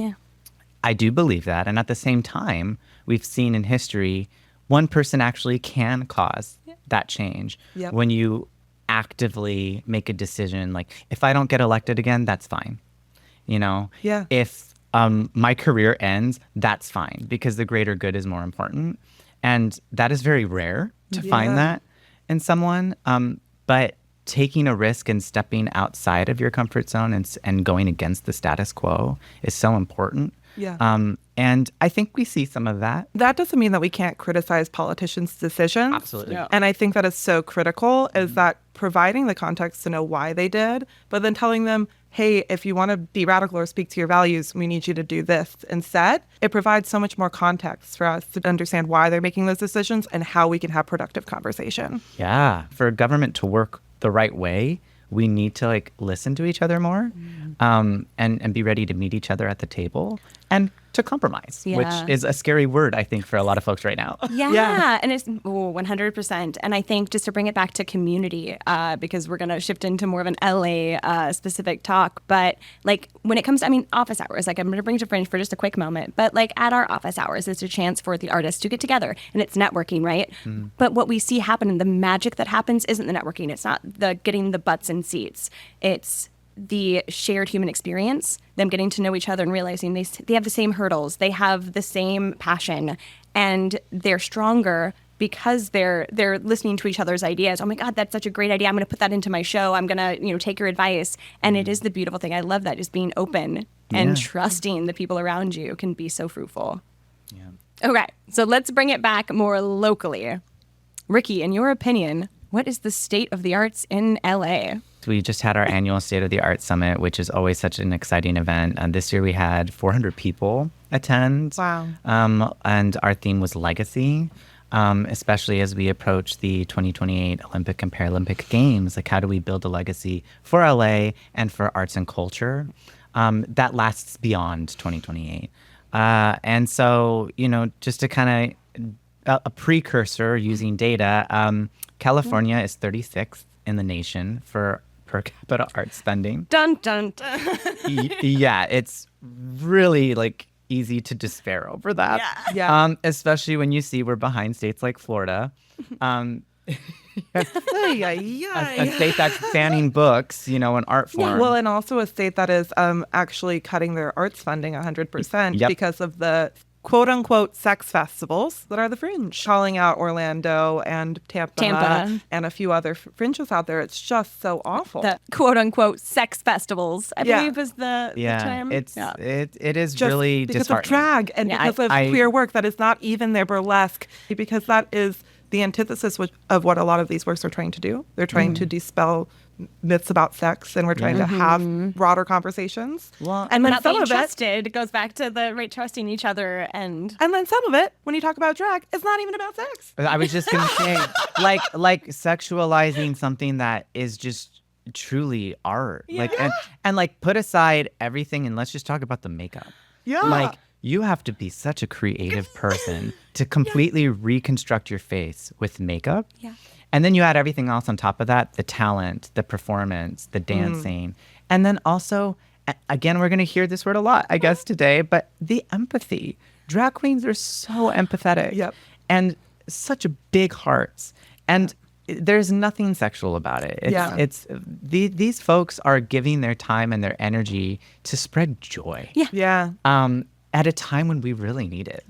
I do believe that. And at the same time, we've seen in history, one person actually can cause that change when you actively make a decision. Like, if I don't get elected again, that's fine. If my career ends, that's fine, because the greater good is more important. And that is very rare to find that in someone. But taking a risk and stepping outside of your comfort zone and going against the status quo is so important. And I think we see some of that. That doesn't mean that we can't criticize politicians' decisions. Absolutely. And I think that is so critical, is that providing the context to know why they did, but then telling them, hey, if you want to be radical or speak to your values, we need you to do this instead. It provides so much more context for us to understand why they're making those decisions and how we can have productive conversation. Yeah. For government to work the right way, we need to listen to each other more, and be ready to meet each other at the table and to compromise, which is a scary word, I think, for a lot of folks right now. Yeah. And it's 100%. And I think just to bring it back to community, because we're going to shift into more of an LA specific talk, but when it comes to, office hours, I'm going to bring to Fringe for just a quick moment, but at our office hours, it's a chance for the artists to get together and it's networking, right? But what we see happen, the magic that happens isn't the networking. It's not the getting the butts in seats. It's the shared human experience, them getting to know each other and realizing they have the same hurdles, they have the same passion, and they're stronger because they're listening to each other's ideas. Oh my God, that's such a great idea. I'm going to put that into my show. I'm going to, take your advice. And it is the beautiful thing. I love that. Just being open and trusting the people around you can be so fruitful. Yeah. Okay, so let's bring it back more locally. Ricky, in your opinion, what is the state of the arts in LA? We just had our annual State of the Arts Summit, which is always such an exciting event. And this year we had 400 people attend. Wow. And our theme was legacy, especially as we approach the 2028 Olympic and Paralympic Games. How do we build a legacy for LA and for arts and culture that lasts beyond 2028? And so, just to kind of a precursor using data, California is 36th in the nation for per capita art spending. Dun, dun, dun. Yeah, it's really easy to despair over that. Yeah. Especially when you see we're behind states like Florida. A state that's banning books, in art form. Well, and also a state that is actually cutting their arts funding 100% because of the quote unquote sex festivals that are the Fringe, calling out Orlando and Tampa. And a few other fringes out there. It's just so awful. The quote unquote sex festivals, I believe is the term. It is just really because disheartening. of drag and because of queer work that is not even their burlesque, because that is the antithesis of what a lot of these works are trying to do. They're trying to dispel myths about sex, and we're trying to have broader conversations. Well, and when some of it goes back to the trusting each other, and then some of it, when you talk about drag, it's not even about sex. I was just gonna say, like sexualizing something that is just truly art, and put aside everything and let's just talk about the makeup. You have to be such a creative person to completely reconstruct your face with makeup. Yeah. And then you add everything else on top of that, the talent, the performance, the dancing. And then also, again, we're going to hear this word a lot, I guess, today, but the empathy. Drag queens are so empathetic. Yep. And such big hearts. And there's nothing sexual about it. These folks are giving their time and their energy to spread joy. Yeah. At a time when we really need it.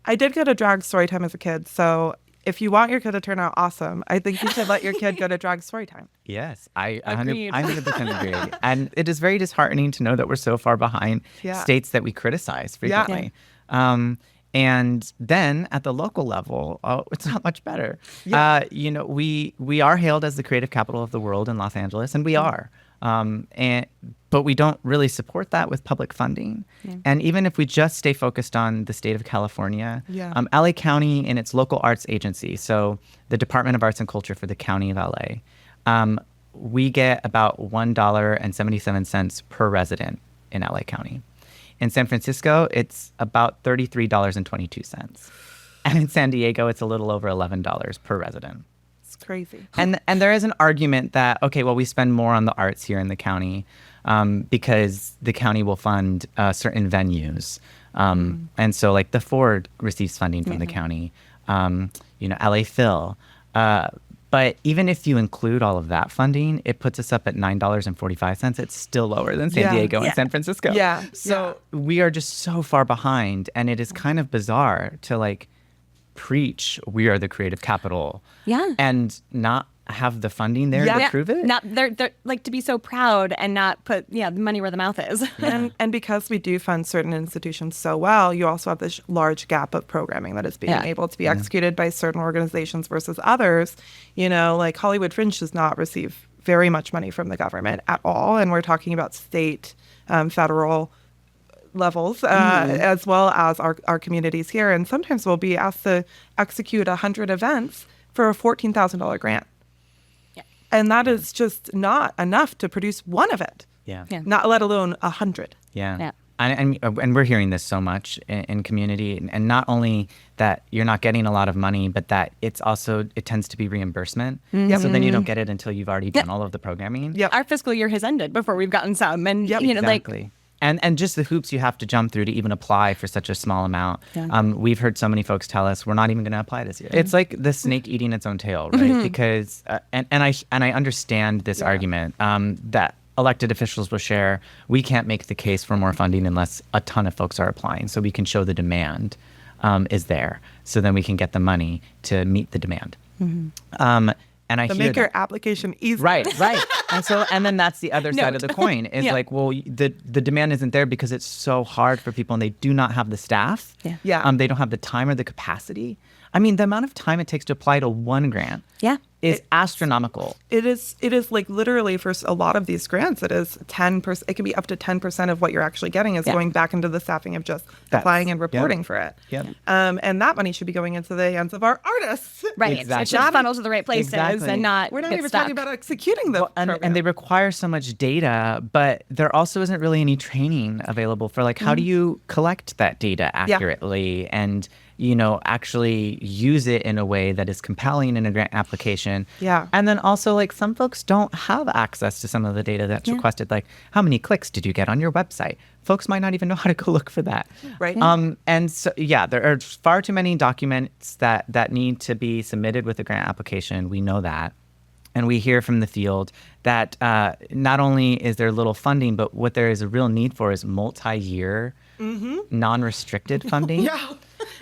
I did go to drag story time as a kid, so if you want your kid to turn out awesome, I think you should let your kid go to drag story time. Yes, I Agreed. 100% agree. And it is very disheartening to know that we're so far behind states that we criticize frequently. And then at the local level, it's not much better. We are hailed as the creative capital of the world in Los Angeles, and we are. But we don't really support that with public funding. And even if we just stay focused on the state of California, LA County and its local arts agency, so the Department of Arts and Culture for the County of LA, we get about $1.77 per resident in LA County. In San Francisco, it's about $33.22. And in San Diego, it's a little over $11 per resident. It's crazy. And there is an argument that, okay, well, we spend more on the arts here in the county because the county will fund certain venues. And so like the Ford receives funding from the county, LA Phil. But even if you include all of that funding, it puts us up at $9.45. It's still lower than San Diego and San Francisco. So we are just so far behind. And it is kind of bizarre to preach we are the creative capital and not have the funding there to prove it. Not they're to be so proud and not put the money where the mouth is. And because we do fund certain institutions so well, you also have this large gap of programming that is being able to be executed by certain organizations versus others. Like Hollywood Fringe does not receive very much money from the government at all. And we're talking about state, federal levels, as well as our communities here. And sometimes we'll be asked to execute 100 events for a $14,000 grant. Yeah. And that is just not enough to produce one event. Yeah. Not let alone 100. Yeah. And we're hearing this so much in community, and not only that you're not getting a lot of money, but that it tends to be reimbursement. So then you don't get it until you've already done all of the programming. Yep. Our fiscal year has ended before we've gotten some, and Exactly. And just the hoops you have to jump through to even apply for such a small amount. Yeah. We've heard so many folks tell us we're not even going to apply this year. It's like the snake eating its own tail, right? Because and I understand this argument that elected officials will share. We can't make the case for more funding unless a ton of folks are applying, so we can show the demand is there. So then we can get the money to meet the demand. And I To hear make your that. application easy. Right. And then that's the other side of the coin is like, well, the demand isn't there because it's so hard for people and they do not have the staff. Yeah. They don't have the time or the capacity. I mean, the amount of time it takes to apply to one grant is astronomical. It is like literally for a lot of these grants, it is 10%. It can be up to 10% of what you're actually getting is going back into the staffing of just applying and reporting for it. Yep. And that money should be going into the hands of our artists. right. Exactly. It should funnel to the right places and not. We're not get even stuck. talking about executing the program. And they require so much data, but there also isn't really any training available for like, how do you collect that data accurately and actually use it in a way that is compelling in a grant application. Yeah. And then also, like, some folks don't have access to some of the data that's requested. Like, how many clicks did you get on your website? Folks might not even know how to go look for that. Right. And so, there are far too many documents that need to be submitted with a grant application. We know that. And we hear from the field that not only is there little funding, but what there is a real need for is multi-year, non-restricted funding.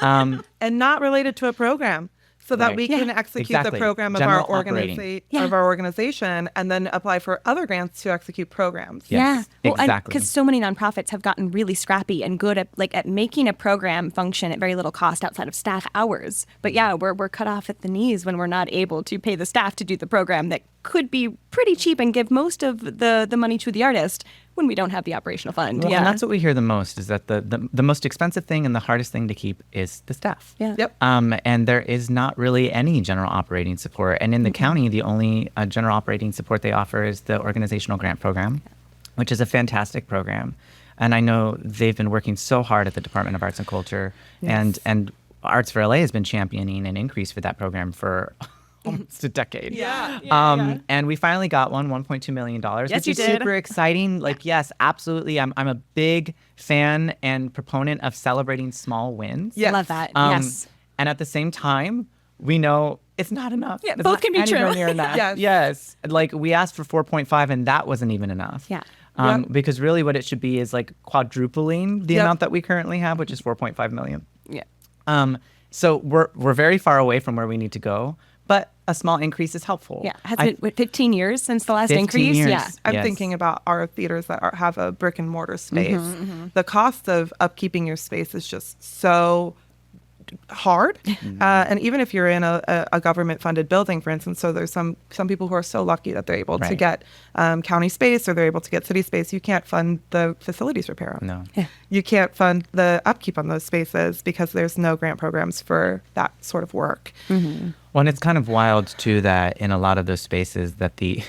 And not related to a program, so that we can execute the program of General our organization and then apply for other grants to execute programs. Yes, exactly. Because so many nonprofits have gotten really scrappy and good at making a program function at very little cost outside of staff hours. But we're cut off at the knees when we're not able to pay the staff to do the program that could be pretty cheap and give most of the money to the artist when we don't have the operational fund. Well, and that's what we hear the most is that the most expensive thing and the hardest thing to keep is the staff. Yeah. Yep. And there is not really any general operating support. And in the county, the only general operating support they offer is the organizational grant program, which is a fantastic program. And I know they've been working so hard at the Department of Arts and Culture, and Arts for LA has been championing an increase for that program for almost a decade. And we finally got $1.2 million, which is super exciting. Like, yes, absolutely. I'm a big fan and proponent of celebrating small wins. Yes. Love that. Yes. And at the same time, we know it's not enough. Yeah, It's both not can be anywhere true. near enough. Yes. Yes. Like, we asked for 4.5 and that wasn't even enough. Yeah. Because really what it should be is like quadrupling the amount that we currently have, which is 4.5 million. Yeah. So we're very far away from where we need to go, but a small increase is helpful. Yeah. Has it been 15 years since the last 15 increase? years. Yeah. I'm thinking about our theaters that have a brick and mortar space. The cost of upkeeping your space is just so hard. And even if you're in a government funded building, for instance, so there's some people who are so lucky that they're able to get county space or they're able to get city space. You can't fund the facilities repair. No. Yeah. You can't fund the upkeep on those spaces because there's no grant programs for that sort of work. Well, and it's kind of wild too that in a lot of those spaces that the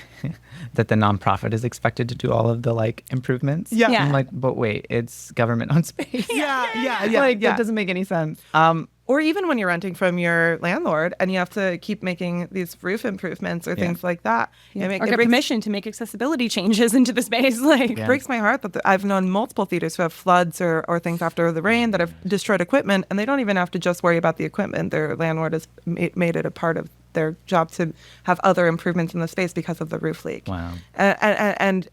that the nonprofit is expected to do all of the like improvements. Yeah. Yeah. I'm like, but wait, it's government owned space. Like that doesn't make any sense. Or even when you're renting from your landlord and you have to keep making these roof improvements or things like that. Or get permission to make accessibility changes into the space. Like, It breaks my heart that I've known multiple theaters who have floods or things after the rain that have destroyed equipment, and they don't even have to just worry about the equipment. Their landlord has made it a part of their job to have other improvements in the space because of the roof leak. Wow. And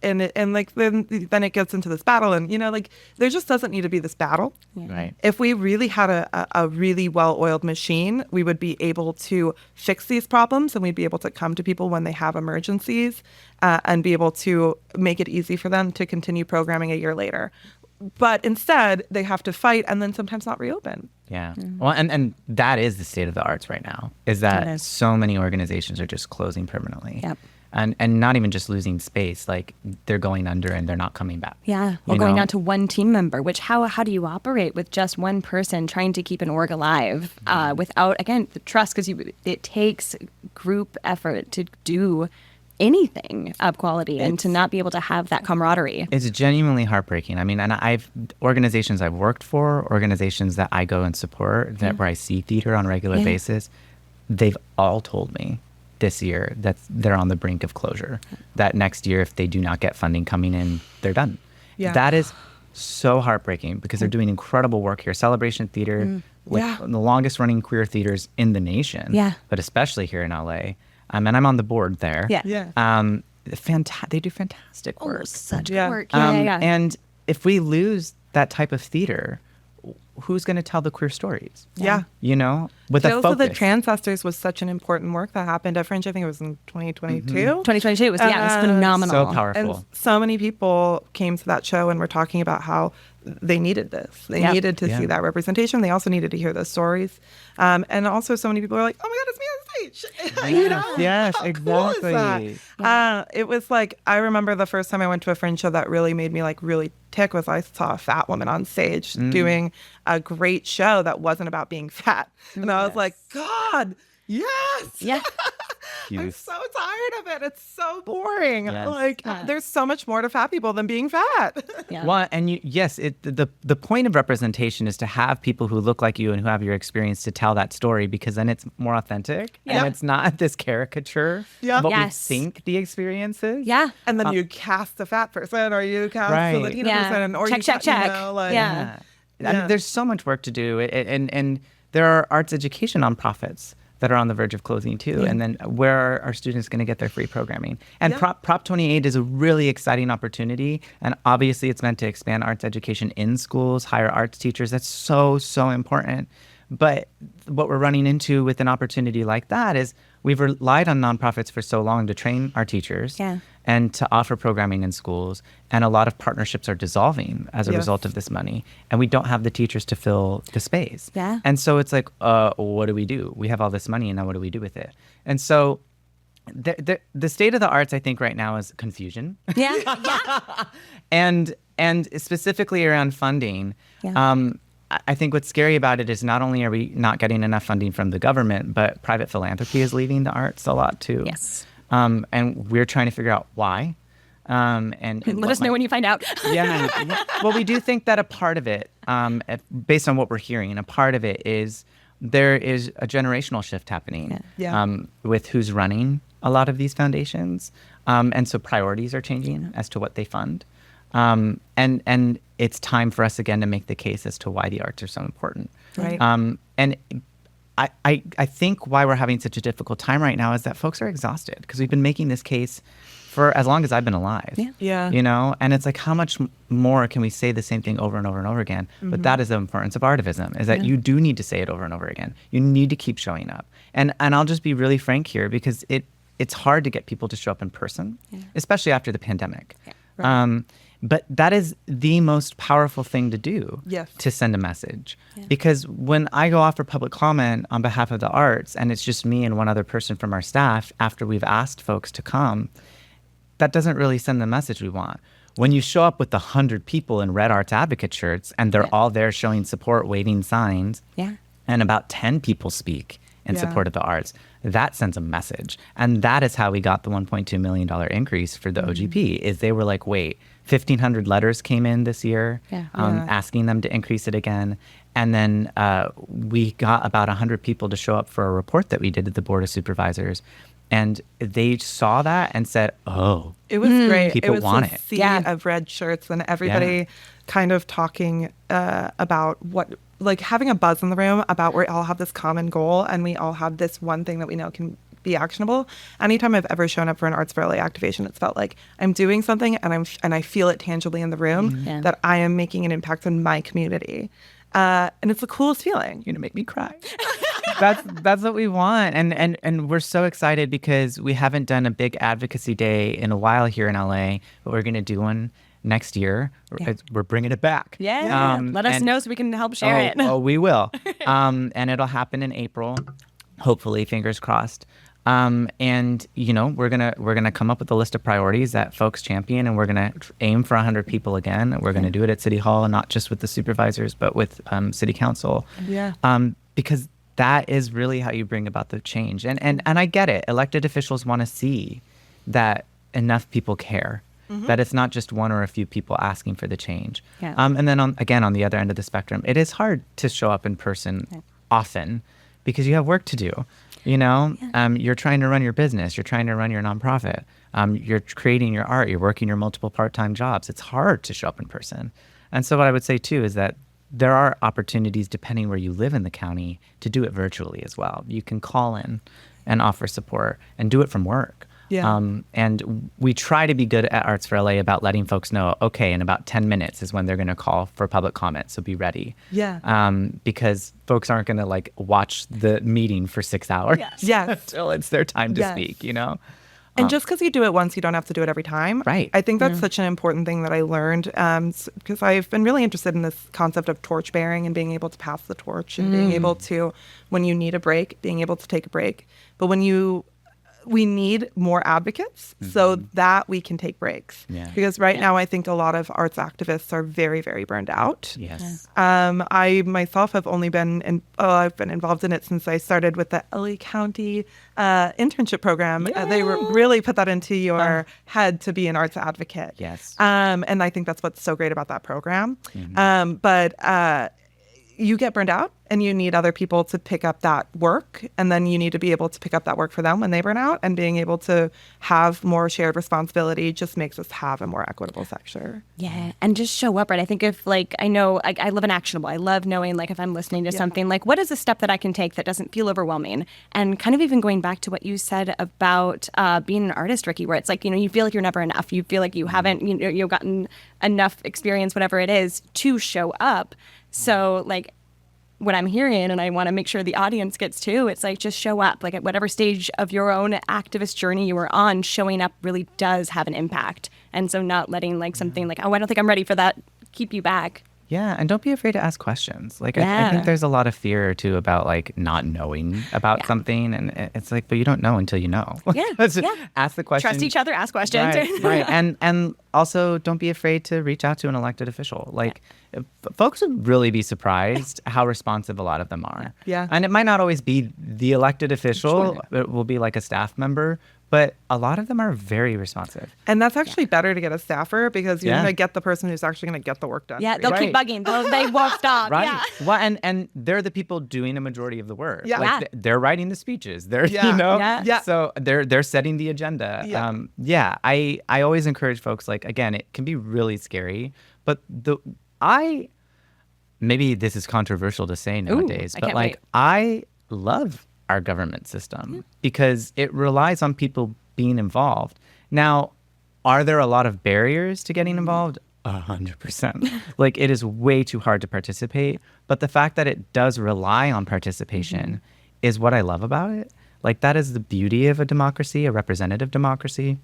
like then it gets into this battle, and like there just doesn't need to be this battle. Right. If we really had a really well-oiled machine, we would be able to fix these problems, and we'd be able to come to people when they have emergencies and be able to make it easy for them to continue programming a year later. But instead, they have to fight and then sometimes not reopen. Yeah. Well, and that is the state of the arts right now, is that so many organizations are just closing permanently. Yep. and not even just losing space, like they're going under and they're not coming back. Yeah, or going down to one team member, which how do you operate with just one person trying to keep an org alive without, again, the trust, because it takes group effort to do anything of quality and to not be able to have that camaraderie. It's genuinely heartbreaking. I mean, and organizations I've worked for, organizations that I go and support, where I see theater on a regular basis, they've all told me this year that they're on the brink of closure. That next year, if they do not get funding coming in, they're done. Yeah. That is so heartbreaking because they're doing incredible work here. Celebration Theater, with the longest running queer theaters in the nation, but especially here in LA. And I'm on the board there. They do fantastic work. Oh, such good work. Yeah. And if we lose that type of theater, who's going to tell the queer stories? You know, with a focus. Also, the Transcestors was such an important work that happened at Fringe. I think it was in 2022. 2022 was, it was phenomenal. So powerful. And so many people came to that show and were talking about how they needed this. They needed to see that representation. They also needed to hear those stories. And also so many people are like, oh my God, it's me on stage. You know? Yes, how exactly. Cool is that? It was like, I remember the first time I went to a Fringe show that really made me like really tick was I saw a fat woman on stage doing a great show that wasn't about being fat. And I was like, God, yes. Yeah. I'm so tired of it. It's so boring. Yes. Like there's so much more to fat people than being fat. Well, and the point of representation is to have people who look like you and who have your experience to tell that story, because then it's more authentic and it's not this caricature of what we think the experience is. Yeah. And then you cast the fat person or you cast the Latino person. Or check. You know, like, I mean, there's so much work to do. And there are arts education nonprofits that are on the verge of closing too. And then where are our students going to get their free programming? And Prop 28 is a really exciting opportunity. And obviously it's meant to expand arts education in schools, hire arts teachers. That's so, so important. But what we're running into with an opportunity like that is we've relied on nonprofits for so long to train our teachers and to offer programming in schools. And a lot of partnerships are dissolving as a result of this money. And we don't have the teachers to fill the space. Yeah. And so it's like, what do we do? We have all this money and now what do we do with it? And so the state of the arts, I think right now is confusion. And specifically around funding. I think what's scary about it is not only are we not getting enough funding from the government, but private philanthropy is leaving the arts a lot too. Yes. And we're trying to figure out why. And let us know when you find out. Well, we do think that a part of it, based on what we're hearing, a part of it is there is a generational shift happening with who's running a lot of these foundations. And so priorities are changing as to what they fund. And it's time for us again to make the case as to why the arts are so important. Right. And I think why we're having such a difficult time right now is that folks are exhausted because we've been making this case for as long as I've been alive. You know, and it's like, how much more can we say the same thing over and over and over again? But that is the importance of artivism, is that you do need to say it over and over again. You need to keep showing up. And I'll just be really frank here, because it's hard to get people to show up in person, especially after the pandemic. But that is the most powerful thing to do to send a message. Because when I go offer public comment on behalf of the arts, and it's just me and one other person from our staff after we've asked folks to come, that doesn't really send the message we want. When you show up with 100 people in red arts advocate shirts and they're all there showing support, waving signs, and about 10 people speak in support of the arts, that sends a message. And that is how we got the $1.2 million increase for the OGP, is they were like, wait, 1,500 letters came in this year asking them to increase it again. And then we got about 100 people to show up for a report that we did at the Board of Supervisors. And they saw that and said, oh, it was great. People it was want a it. sea of red shirts and everybody kind of talking about what, like having a buzz in the room about we all have this common goal and we all have this one thing that we know can be actionable. Anytime I've ever shown up for an Arts for LA activation, it's felt like I'm doing something and I feel it tangibly in the room that I am making an impact on my community. And it's the coolest feeling. You're gonna make me cry. That's what we want, and we're so excited because we haven't done a big advocacy day in a while here in LA, but we're gonna do one next year. We're bringing it back. Let us know so we can help share it. Oh, we will. And it'll happen in April, hopefully, fingers crossed. And we're gonna come up with a list of priorities that folks champion, and we're gonna aim for 100 people again. We're gonna do it at City Hall, and not just with the supervisors, but with City Council. Yeah. Because that is really how you bring about the change. And I get it. Elected officials want to see that enough people care, that it's not just one or a few people asking for the change. Yeah. And then on the other end of the spectrum, it is hard to show up in person often because you have work to do. You're trying to run your business. You're trying to run your nonprofit. You're creating your art. You're working your multiple part-time jobs. It's hard to show up in person. And so what I would say, too, is that there are opportunities, depending where you live in the county, to do it virtually as well. You can call in and offer support and do it from work. Yeah. And we try to be good at Arts for LA about letting folks know, okay, in about 10 minutes is when they're going to call for public comment, so be ready. Yeah. Because folks aren't going to watch the meeting for 6 hours until it's their time to speak, And just because you do it once, you don't have to do it every time. Right. I think that's such an important thing that I learned because I've been really interested in this concept of torch bearing and being able to pass the torch and being able to, when you need a break, being able to take a break. But we need more advocates so that we can take breaks. Yeah. Because right now, I think a lot of arts activists are very, very burned out. Yes. I myself have only I've been involved in it since I started with the LA County internship program. They really put that into your head to be an arts advocate. Yes. And I think that's what's so great about that program. But you get burned out and you need other people to pick up that work. And then you need to be able to pick up that work for them when they burn out, and being able to have more shared responsibility just makes us have a more equitable sector. Yeah. And just show up, right? I think if I know I live in actionable. I love knowing if I'm listening to something, what is a step that I can take that doesn't feel overwhelming? And kind of even going back to what you said about being an artist, Ricky, where it's you feel like you're never enough. You feel like you haven't, you've gotten enough experience, whatever it is, to show up. So what I'm hearing, and I want to make sure the audience gets too, it's just show up. At whatever stage of your own activist journey you were on, showing up really does have an impact. And so not letting something I don't think I'm ready for that keep you back. Yeah, and don't be afraid to ask questions. I think there's a lot of fear too about not knowing about something, and it's but you don't know until you know. Ask the question. Trust each other. Ask questions. Right. And also don't be afraid to reach out to an elected official. Folks would really be surprised how responsive a lot of them are. Yeah. And it might not always be the elected official. Sure. It will be a staff member. But a lot of them are very responsive. And that's actually better to get a staffer because you're going to get the person who's actually going to get the work done. Yeah, they'll keep bugging. They won't stop. Right. Yeah. Well, and they're the people doing a majority of the work. Yeah. They're writing the speeches. They're, so they're setting the agenda. Yeah. I always encourage folks, again, it can be really scary, but maybe this is controversial to say nowadays, but I love our government system because it relies on people being involved. Now, are there a lot of barriers to getting involved? 100%. It is way too hard to participate, but the fact that it does rely on participation is what I love about it. That is the beauty of a democracy, a representative democracy,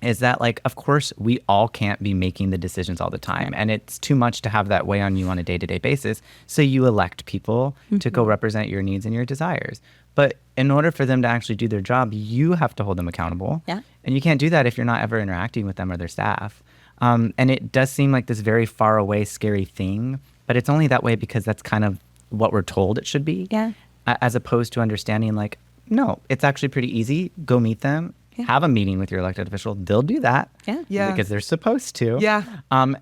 is that of course we all can't be making the decisions all the time, and it's too much to have that weigh on you on a day-to-day basis. So you elect people to go represent your needs and your desires. But in order for them to actually do their job, you have to hold them accountable. Yeah. And you can't do that if you're not ever interacting with them or their staff. And it does seem like this very far away, scary thing, but it's only that way because that's kind of what we're told it should be. Yeah. As opposed to understanding no, it's actually pretty easy. Go meet them. Yeah. Have a meeting with your elected official. They'll do that. Yeah. Because they're supposed to. Yeah.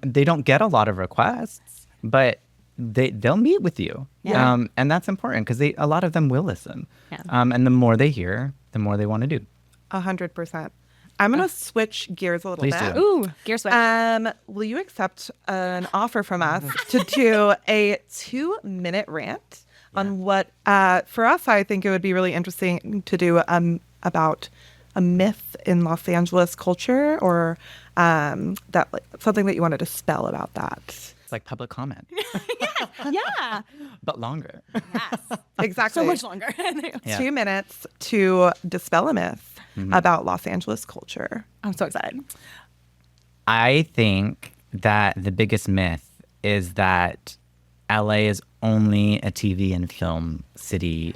They don't get a lot of requests, but they'll meet with you. Yeah. And that's important because a lot of them will listen. Yeah. And the more they hear, the more they want to do. 100%. I'm going to switch gears a little Please bit. do. Ooh, gear switch. Will you accept an offer from us to do a 2-minute rant on what, for us, I think it would be really interesting to do about a myth in Los Angeles culture, or that something that you want to dispel about that. It's like public comment. Yeah. But longer. Yes. Exactly. So much longer. 2 minutes to dispel a myth about Los Angeles culture. I'm so excited. I think that the biggest myth is that LA is only a TV and film city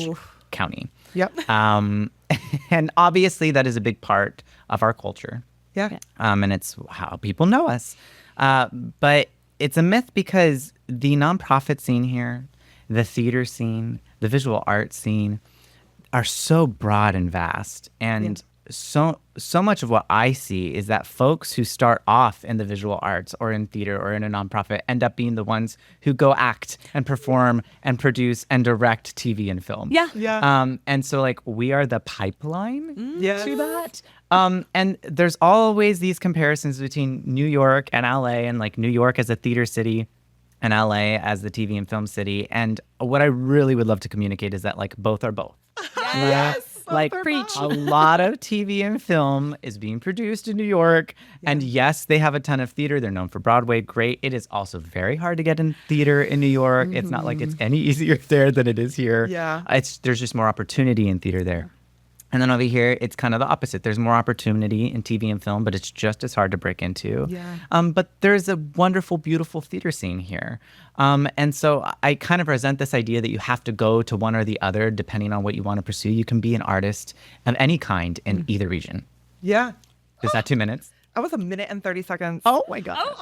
/ county. Yep. And obviously that is a big part of our culture. Yeah. And it's how people know us. But it's a myth because the nonprofit scene here, the theater scene, the visual art scene are so broad and vast. And so much of what I see is that folks who start off in the visual arts or in theater or in a nonprofit end up being the ones who go act and perform and produce and direct TV and film. Yeah. Yeah. And so like we are the pipeline Yes. to that. And there's always these comparisons between New York and LA, and like New York as a theater city and LA as the TV and film city. And what I really would love to communicate is that like both are both. Yes. Like Preach. a lot of TV and film is being produced in New York. And yes, they have a ton of theater. They're known for Broadway. Great. It is also very hard to get in theater in New York. It's not like it's any easier there than it is here. Yeah. There's just more opportunity in theater there. And then over here, it's kind of the opposite. There's more opportunity in TV and film, but it's just as hard to break into. Yeah. But there's a wonderful, beautiful theater scene here. And so I kind of resent this idea that you have to go to one or the other depending on what you want to pursue. You can be an artist of any kind in either region. Yeah. Is that 2 minutes? That was 1 minute and 30 seconds. Oh, my God.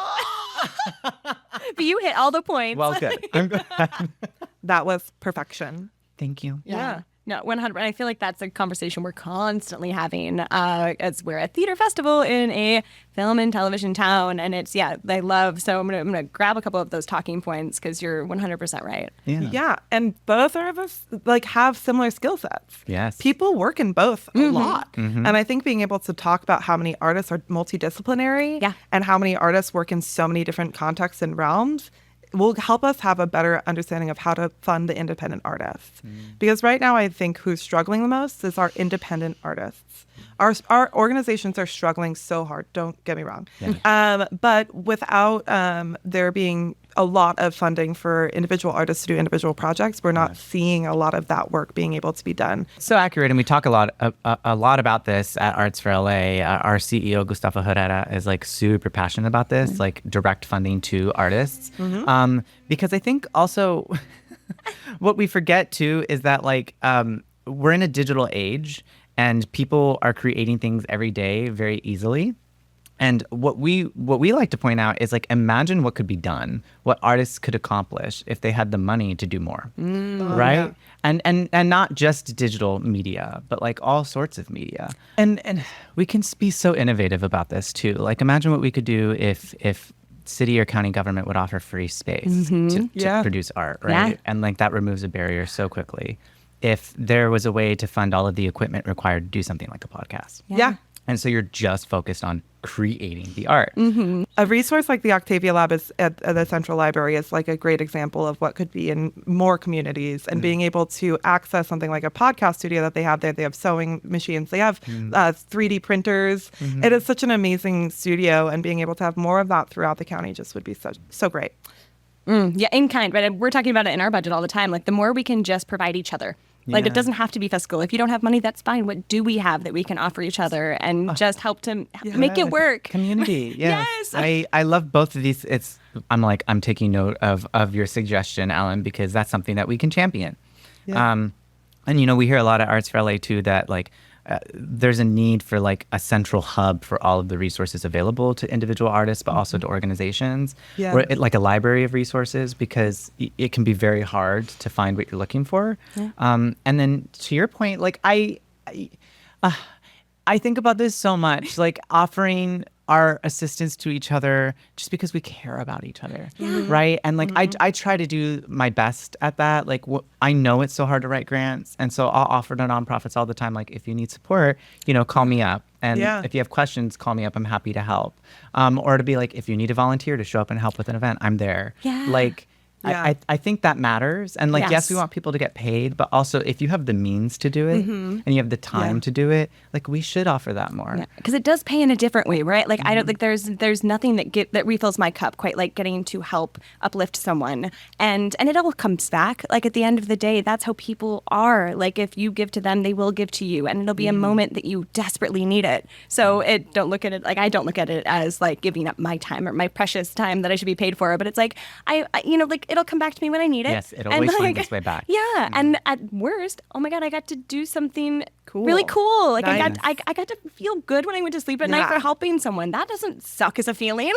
But you hit all the points. Well, good. I'm glad. That was perfection. Thank you. Yeah. No, 100. And I feel like that's a conversation we're constantly having as we're a theater festival in a film and television town. And it's, I love, so I'm gonna grab a couple of those talking points because you're 100% right. Yeah. And both of us like have similar skill sets. Yes. People work in both a lot. And I think being able to talk about how many artists are multidisciplinary and how many artists work in so many different contexts and realms will help us have a better understanding of how to fund the independent artists. Because right now, I think who's struggling the most is our independent artists. Our organizations are struggling so hard, don't get me wrong. But without there being a lot of funding for individual artists to do individual projects, we're not seeing a lot of that work being able to be done. So accurate, and we talk a lot about this at Arts for LA. Our CEO Gustavo Herrera is like super passionate about this, like direct funding to artists, because I think also what we forget too is that like we're in a digital age, and people are creating things every day very easily. And what we like to point out is like, imagine what could be done, what artists could accomplish if they had the money to do more, right? Yeah. And not just digital media, but like all sorts of media. And we can be so innovative about this too. Like imagine what we could do if city or county government would offer free space to produce art, right? Yeah. And like that removes a barrier so quickly. If there was a way to fund all of the equipment required to do something like a podcast. Yeah. And so you're just focused on creating the art. A resource like the Octavia Lab is at the Central Library is like a great example of what could be in more communities, and being able to access something like a podcast studio that they have there. They have sewing machines. They have 3D printers. It is such an amazing studio, and being able to have more of that throughout the county just would be so great. Yeah, in kind, right? We're talking about it in our budget all the time. Like the more we can just provide each other. Like it doesn't have to be fiscal. If you don't have money, that's fine. What do we have that we can offer each other and just help to make it work? Community. Yes. I love both of these. I'm taking note of your suggestion, Ellen, because that's something that we can champion. Yeah. And you know, we hear a lot at Arts for LA too that like there's a need for like a central hub for all of the resources available to individual artists, but also to organizations, or like a library of resources, because it can be very hard to find what you're looking for. And then to your point, like I think about this so much, like offering our assistance to each other just because we care about each other, right? And like I try to do my best at that. Like I know it's so hard to write grants, and so I'll offer to nonprofits all the time, like if you need support, you know, call me up. And if you have questions, call me up. I'm happy to help. Or to be like, if you need a volunteer to show up and help with an event, I'm there. Like I think that matters. And like, yes, we want people to get paid, but also if you have the means to do it and you have the time to do it, like we should offer that more. Because it does pay in a different way, right? Like I don't think there's nothing that refills my cup quite like getting to help uplift someone. And it all comes back. Like at the end of the day, that's how people are. Like if you give to them, they will give to you. And it'll be a moment that you desperately need it. So I don't look at it as like giving up my time or my precious time that I should be paid for. But it's like, I like it'll come back to me when I need it. Yes, it always finds its way back. Yeah, and at worst, oh my God, I got to do something really cool. Like Nice. I got to feel good when I went to sleep at night for helping someone. That doesn't suck as a feeling.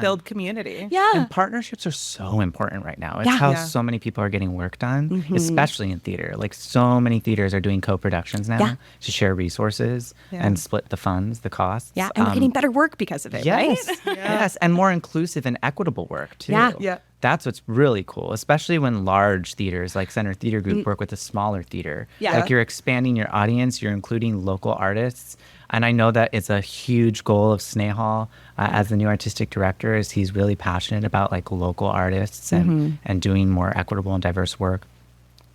Build community. Yeah. And partnerships are so important right now. It's how so many people are getting work done, especially in theater. Like so many theaters are doing co-productions now to share resources and split the funds, the costs. Yeah, and we're getting better work because of it, yes, right? yes, and more inclusive and equitable work too. Yeah. That's what's really cool, especially when large theaters like Center Theater Group work with a smaller theater. Yeah. Like you're expanding your audience, you're including local artists. And I know that it's a huge goal of Snehal as the new artistic director is he's really passionate about like local artists and doing more equitable and diverse work.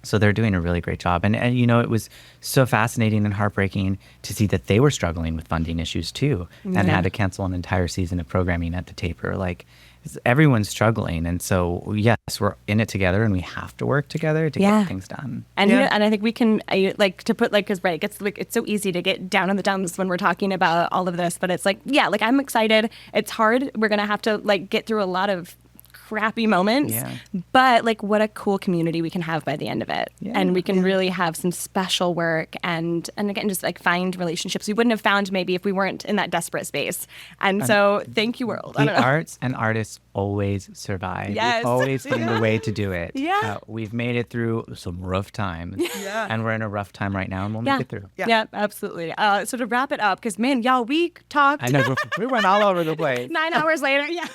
So they're doing a really great job. And you know, it was so fascinating and heartbreaking to see that they were struggling with funding issues too and had to cancel an entire season of programming at the Taper. Like everyone's struggling. And so, yes, we're in it together and we have to work together to get things done. And you know, and I think we can like to put like, cause right, it's so easy to get down in the dumps when we're talking about all of this, but it's like, yeah, like I'm excited. It's hard. We're going to have to like get through a lot of crappy moments, but like what a cool community we can have by the end of it. And we can really have some special work and again, just like find relationships we wouldn't have found maybe if we weren't in that desperate space. And so thank you, world. The arts and artists always survive. Yes. We always find a way to do it. Yeah. We've made it through some rough times. And we're in a rough time right now and we'll make it through. Yeah, absolutely. So to wrap it up, because man, y'all, we talked. I know, we went all over the place. 9 hours later. Yeah.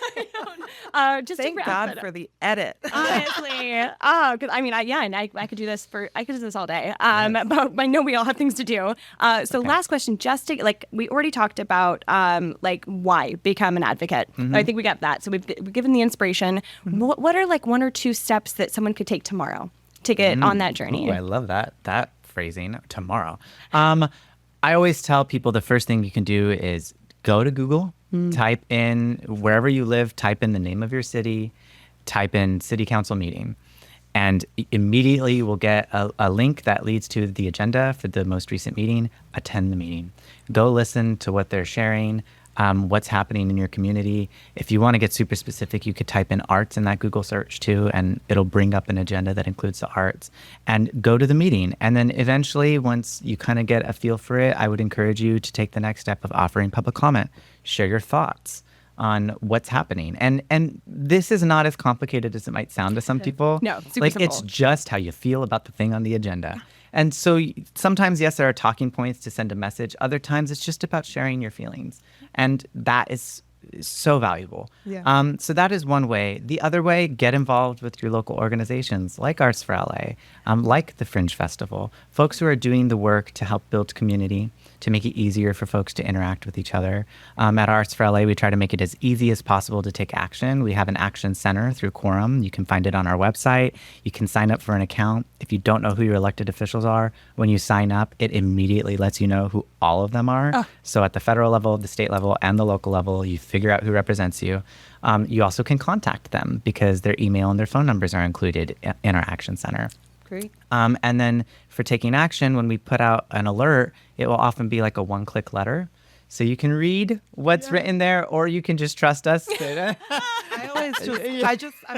just Thank God for the edit. Honestly. Oh, because I mean, I could do this all day. But I know we all have things to do. So last question, just to like, we already talked about like why become an advocate. I think we got that. So we've given the inspiration. What are like 1 or 2 steps that someone could take tomorrow to get on that journey? Ooh, I love that phrasing, tomorrow. I always tell people the first thing you can do is go to Google, type in wherever you live, type in the name of your city, type in city council meeting, and immediately you will get a link that leads to the agenda for the most recent meeting. Attend the meeting. Go listen to what they're sharing, what's happening in your community. If you want to get super specific, you could type in arts in that Google search too, and it'll bring up an agenda that includes the arts. And go to the meeting. And then eventually, once you kind of get a feel for it, I would encourage you to take the next step of offering public comment. Share your thoughts on what's happening. And this is not as complicated as it might sound to some people. No, super like simple. It's just how you feel about the thing on the agenda. And so sometimes, yes, there are talking points to send a message. Other times it's just about sharing your feelings. And that is so valuable. So that is one way. The other way, get involved with your local organizations like Arts for LA, like the Fringe Festival, folks who are doing the work to help build community, to make it easier for folks to interact with each other. At Arts for LA, we try to make it as easy as possible to take action. We have an action center through Quorum. You can find it on our website. You can sign up for an account. If you don't know who your elected officials are, when you sign up, it immediately lets you know who all of them are. So at the federal level, the state level, and the local level, you figure out who represents you. You also can contact them because their email and their phone numbers are included in our action center. Great. And then for taking action, when we put out an alert, it will often be like a one-click letter. So you can read what's written there, or you can just trust us. I'm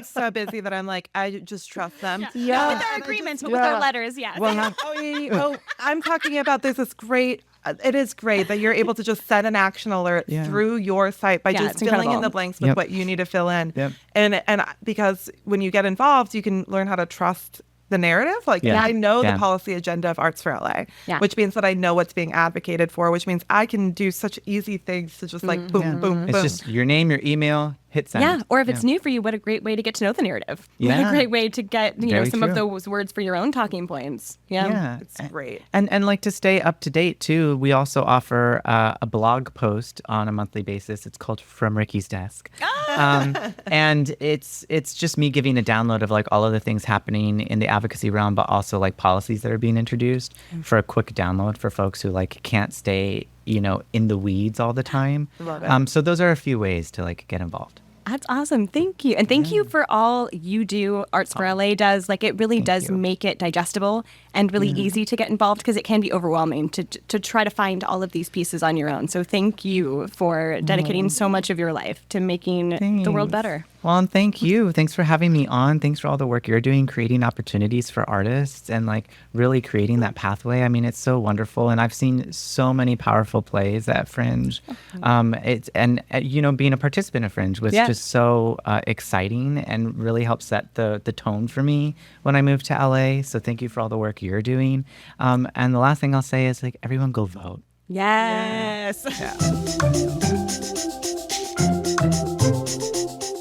so busy that I'm like, I just trust them. Not with our agreements, but with our letters, yes. Well, I'm talking about this is great. It is great that you're able to just send an action alert through your site by just filling incredible. in the blanks with what you need to fill in. And because when you get involved, you can learn how to trust the narrative. Like I know the policy agenda of Arts for LA, which means that I know what's being advocated for, which means I can do such easy things to just like boom, boom, It's boom. just your name, your email, hit send. Yeah, or if it's new for you, what a great way to get to know the narrative. What a great way to get Very some true. of those words for your own talking points. It's great. And like to stay up to date too, we also offer a blog post on a monthly basis. It's called From Ricky's Desk. And it's just me giving a download of like all of the things happening in the advocacy realm, but also like policies that are being introduced for a quick download for folks who like can't stay, in the weeds all the time. Love it. So those are a few ways to like get involved. That's awesome. Thank you. And thank you for all you do. Arts for LA does. Like, it really does make it digestible and really easy to get involved, because it can be overwhelming to try to find all of these pieces on your own. So thank you for dedicating so much of your life to making the world better. Well, and thank you. Thanks for having me on. Thanks for all the work you're doing, creating opportunities for artists and like really creating that pathway. I mean, it's so wonderful. And I've seen so many powerful plays at Fringe. Being a participant at Fringe was just so exciting and really helped set the tone for me when I moved to LA. So thank you for all the work you're doing. And the last thing I'll say is like, everyone go vote. Yes.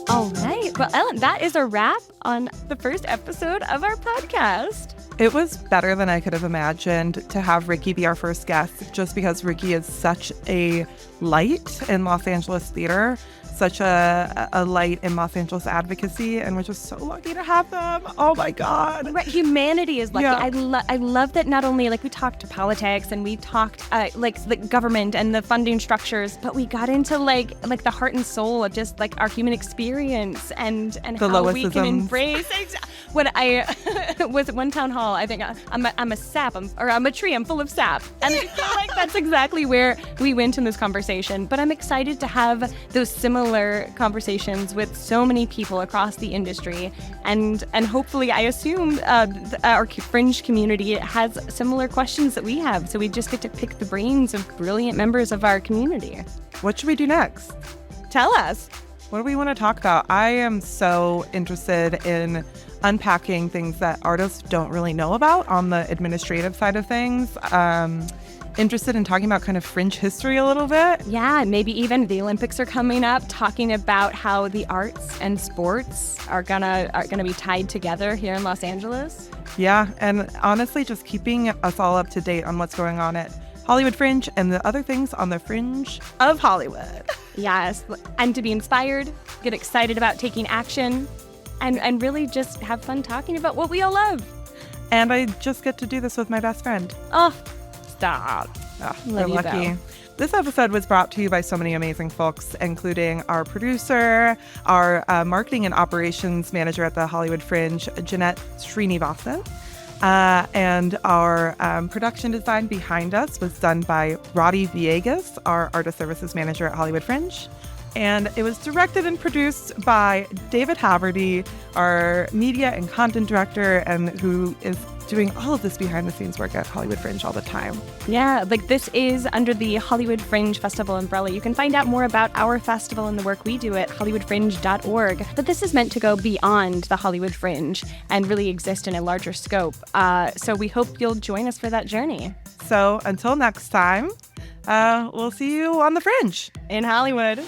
All right. Well, Ellen, that is a wrap on the first episode of our podcast. It was better than I could have imagined to have Ricky be our first guest, just because Ricky is such a light in Los Angeles theater, such a light in Los Angeles advocacy, and we're just so lucky to have them. Oh my God. Right. Humanity is lucky. Yeah. I love that not only like we talked politics and we talked like the government and the funding structures, but we got into like the heart and soul of just like our human experience and the how we can Loisisms. Embrace. When I was at one town hall, I think I'm a sap, I'm a tree, I'm full of sap. And I feel like that's exactly where we went in this conversation. But I'm excited to have those similar conversations with so many people across the industry. And hopefully, I assume our Fringe community has similar questions that we have. So we just get to pick the brains of brilliant members of our community. What should we do next? Tell us. What do we want to talk about? I am so interested in unpacking things that artists don't really know about on the administrative side of things. Interested in talking about kind of Fringe history a little bit. Yeah, maybe even the Olympics are coming up, talking about how the arts and sports are gonna be tied together here in Los Angeles. Yeah, and honestly, just keeping us all up to date on what's going on at Hollywood Fringe and the other things on the fringe of Hollywood. Yes, and to be inspired, get excited about taking action, and really just have fun talking about what we all love. And I just get to do this with my best friend. Oh, stop. Oh, Love we're you, lucky. Belle. This episode was brought to you by so many amazing folks, including our producer, our marketing and operations manager at the Hollywood Fringe, Jeanette Srinivasan. And our production design behind us was done by Roddy Villegas, our artist services manager at Hollywood Fringe. And it was directed and produced by David Haverty, our media and content director, and who is doing all of this behind the scenes work at Hollywood Fringe all the time. Yeah, like this is under the Hollywood Fringe Festival umbrella. You can find out more about our festival and the work we do at hollywoodfringe.org. But this is meant to go beyond the Hollywood Fringe and really exist in a larger scope. So we hope you'll join us for that journey. So until next time, we'll see you on the Fringe In Hollywood.